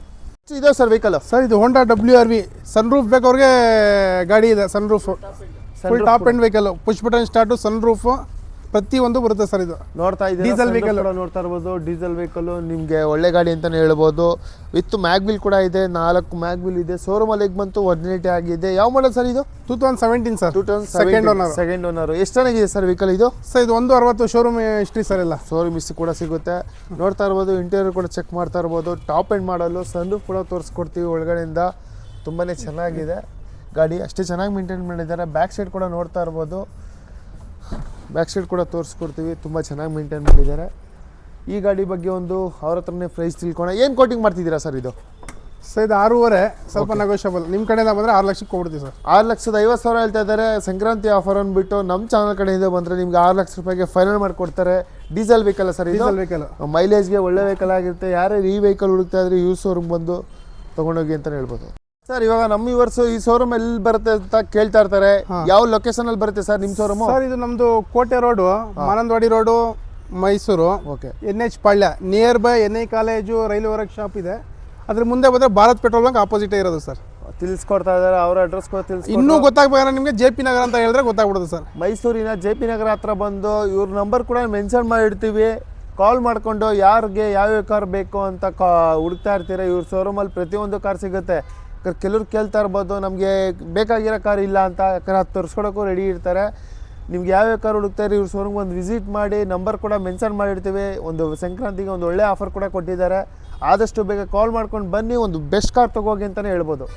ಇದೆ ಸರ್ ವೆಹಿಕಲ್. ಸರ್ ಇದು ಹೋಂಡಾ WRV ಸನ್ರೂಫ್ ಬೇಕವ್ರಿಗೆ ಗಾಡಿ ಇದೆ. Sunroof full top end vehicle, push button start, sunroof ಪ್ರತಿಯೊಂದು ಬರುತ್ತೆ ಸರ್. ಇದು ನೋಡ್ತಾ ಇದ್ದೀರಾ, ಡೀಸೆಲ್ ವೆಹಿಕಲ್ ನೋಡ್ತಾ ಇರ್ಬೋದು. ಡೀಸೆಲ್ ವೆಹಿಕಲ್ ನಿಮಗೆ ಒಳ್ಳೆ ಗಾಡಿ ಅಂತಲೇ ಹೇಳ್ಬೋದು. ವಿತ್ ಮ್ಯಾಗ್ವಿಲ್ ಕೂಡ ಇದೆ, 4 ಮ್ಯಾಗ್ವಿಲ್ ಇದೆ. ಶೋರೂಮಲ್ಲಿ ಬಂತು 180 ಆಗಿದೆ. ಯಾವ ಮಾಡಲ್ ಸರ್ ಇದು? 2017 ಸರ್. Second owner. ಎಷ್ಟು ಚೆನ್ನಾಗಿದೆ ಸರ್ ವೆಹಿಕಲ್ ಇದು? ಸರ್ ಇದು 160 ಶೋರೂಮ್ ಹಿಸ್ಟ್ರಿ ಸರ್. ಎಲ್ಲ ಶೋರೂಮ್ ಹಿಸ್ಟ್ರಿ ಕೂಡ ಸಿಗುತ್ತೆ. ನೋಡ್ತಾ ಇರ್ಬೋದು. ಇಂಟೀರಿಯರ್ ಕೂಡ ಚೆಕ್ ಮಾಡ್ತಾ ಇರ್ಬೋದು. ಟಾಪ್ ಎಂಡ್ ಮಾಡಲು, ಸನ್ರೂಫ್ ಕೂಡ ತೋರಿಸ್ಕೊಡ್ತೀವಿ ಒಳಗಡೆಯಿಂದ. ತುಂಬಾ ಚೆನ್ನಾಗಿದೆ ಗಾಡಿ, ಅಷ್ಟೇ ಚೆನ್ನಾಗಿ ಮೇಂಟೈನ್ ಮಾಡಿದ್ದಾರೆ. ಬ್ಯಾಕ್ ಸೈಡ್ ಕೂಡ ನೋಡ್ತಾ ಇರ್ಬೋದು. ಬ್ಯಾಕ್ ಸೈಡ್ ಕೂಡ ತೋರಿಸ್ಕೊಡ್ತೀವಿ, ತುಂಬ ಚೆನ್ನಾಗಿ ಮೇಂಟೈನ್ ಮಾಡಿದ್ದಾರೆ. ಈ ಗಾಡಿ ಬಗ್ಗೆ ಒಂದು ಅವ್ರ ಹತ್ರನೇ ಪ್ರೈಸ್ ತಿಳ್ಕೊಣ. ಏನು ಕೋಟಿಂಗ್ ಮಾಡ್ತಿದ್ದೀರಾ ಸರ್ ಇದು? ಸರ್ ಇದು 6.5, ಸ್ವಲ್ಪ ನೆಗೋಷಿಯಬಲ್. ನಿಮ್ಮ ಕಡೆಯಿಂದ ಬಂದರೆ 6 ಲಕ್ಷಕ್ಕೆ ಕೊಡ್ತೀವಿ ಸರ್. 6,50,000 ಹೇಳ್ತಾ ಇದ್ದಾರೆ. ಸಂಕ್ರಾಂತಿ ಆಫರ್ ಅಂದ್ಬಿಟ್ಟು ನಮ್ಮ ಚಾನಲ್ ಕಡೆಯಿಂದ ಬಂದರೆ ನಿಮ್ಗೆ 6 ಲಕ್ಷ ರೂಪಾಯಿಗೆ ಫೈನಲ್ ಮಾಡಿಕೊಡ್ತಾರೆ. ಡೀಸೆಲ್ ವೆಹಿಕಲ್ ಸರ್ ಇದು? ಡೀಸೆಲ್ ವೆಹಿಕಲ್, ಮೈಲೇಜ್ಗೆ ಒಳ್ಳೆ ವೆಹಿಕಲ್ ಆಗಿರುತ್ತೆ. ಯಾರೇ ಈ ವೆಹಿಕಲ್ ಹುಡುಕ್ತಾ ಇದ್ರೆ ಯೂಸ್ ಶೋರೂಮ್ ಬಂದು ತೊಗೊಂಡೋಗಿ ಅಂತಲೇ ಹೇಳ್ಬೋದು. ಸರ್ ಇವಾಗ ನಮ್ಮ ವ್ಯೂವರ್ಸ್ ಈ ಶೋರೂಮ್ ಎಲ್ಲಿ ಬರುತ್ತೆ ಅಂತ ಕೇಳ್ತಾ ಇರ್ತಾರೆ. ಯಾವ ಲೊಕೇಶನ್ ಅಲ್ಲಿ ಬರುತ್ತೆ ಸರ್ ನಿಮ್ಮ ಶೋರೂಮ್? ಸರ್ ಇದು ನಮ್ಮದು ಕೋಟೆ road, Manandavadi road, Mysuru. Okay. NH Palya near by NI college, railway workshop ಇದೆ. ಅದ್ರ ಮುಂದೆ ಬಂದರೆ ಭಾರತ್ ಪೆಟ್ರೋಲ್ ಬಂಕ್ ಆಪೋಸಿಟೇ ಇರೋದು ಸರ್. ತಿಳಿಸ್ಕೊಡ್ತಾ ಇದ್ದಾರೆ. ಅವ್ರ ಅಡ್ರೆಸ್ ಕೂಡ ಇನ್ನೂ ಗೊತ್ತಾಗಬೇಕಾದ್ರೆ ನಿಮಗೆ JP ನಗರ ಅಂತ ಹೇಳಿದ್ರೆ ಗೊತ್ತಾಗ್ಬಿಡುತ್ತೆ ಸರ್. ಮೈಸೂರಿನ JP ನಗರ ಹತ್ರ ಬಂದು ಇವ್ರ ನಂಬರ್ ಕೂಡ ಮೆನ್ಷನ್ ಮಾಡಿರ್ತೀವಿ. ಕಾಲ್ ಮಾಡಿಕೊಂಡು ಯಾರಿಗೆ ಯಾವ್ಯಾವ ಕಾರ್ ಬೇಕು ಅಂತ ಹುಡುಕ್ತಾ ಇರ್ತೀರ. ಇವ್ರ ಶೋರೂಮಲ್ಲಿ ಪ್ರತಿಯೊಂದು ಕಾರ್ ಸಿಗುತ್ತೆ. ಕೆಲವ್ರು ಕೇಳ್ತಾ ಇರ್ಬೋದು ನಮಗೆ ಬೇಕಾಗಿರೋ ಕಾರ್ ಇಲ್ಲ ಅಂತ. ಯಾಕಂದ್ರೆ ಅದು ತೋರಿಸ್ಕೊಡೋಕ್ಕೂ ರೆಡಿ ಇರ್ತಾರೆ. ನಿಮ್ಗೆ ಯಾವ್ಯಾವ ಕಾರ್ ಹುಡುಕ್ತಾರೆ ಇವ್ರ ಶೋರೂಮ್ಗೆ ಒಂದು ವಿಸಿಟ್ ಮಾಡಿ. ನಂಬರ್ ಕೂಡ ಮೆನ್ಷನ್ ಮಾಡಿರ್ತೀವಿ. ಒಂದು ಸಂಕ್ರಾಂತಿಗೆ ಒಂದು ಒಳ್ಳೆ ಆಫರ್ ಕೂಡ ಕೊಟ್ಟಿದ್ದಾರೆ. ಆದಷ್ಟು ಬೇಗ ಕಾಲ್ ಮಾಡ್ಕೊಂಡು ಬನ್ನಿ, ಒಂದು ಬೆಸ್ಟ್ ಕಾರ್ ತೊಗೋಗಿ ಅಂತಲೇ ಹೇಳ್ಬೋದು.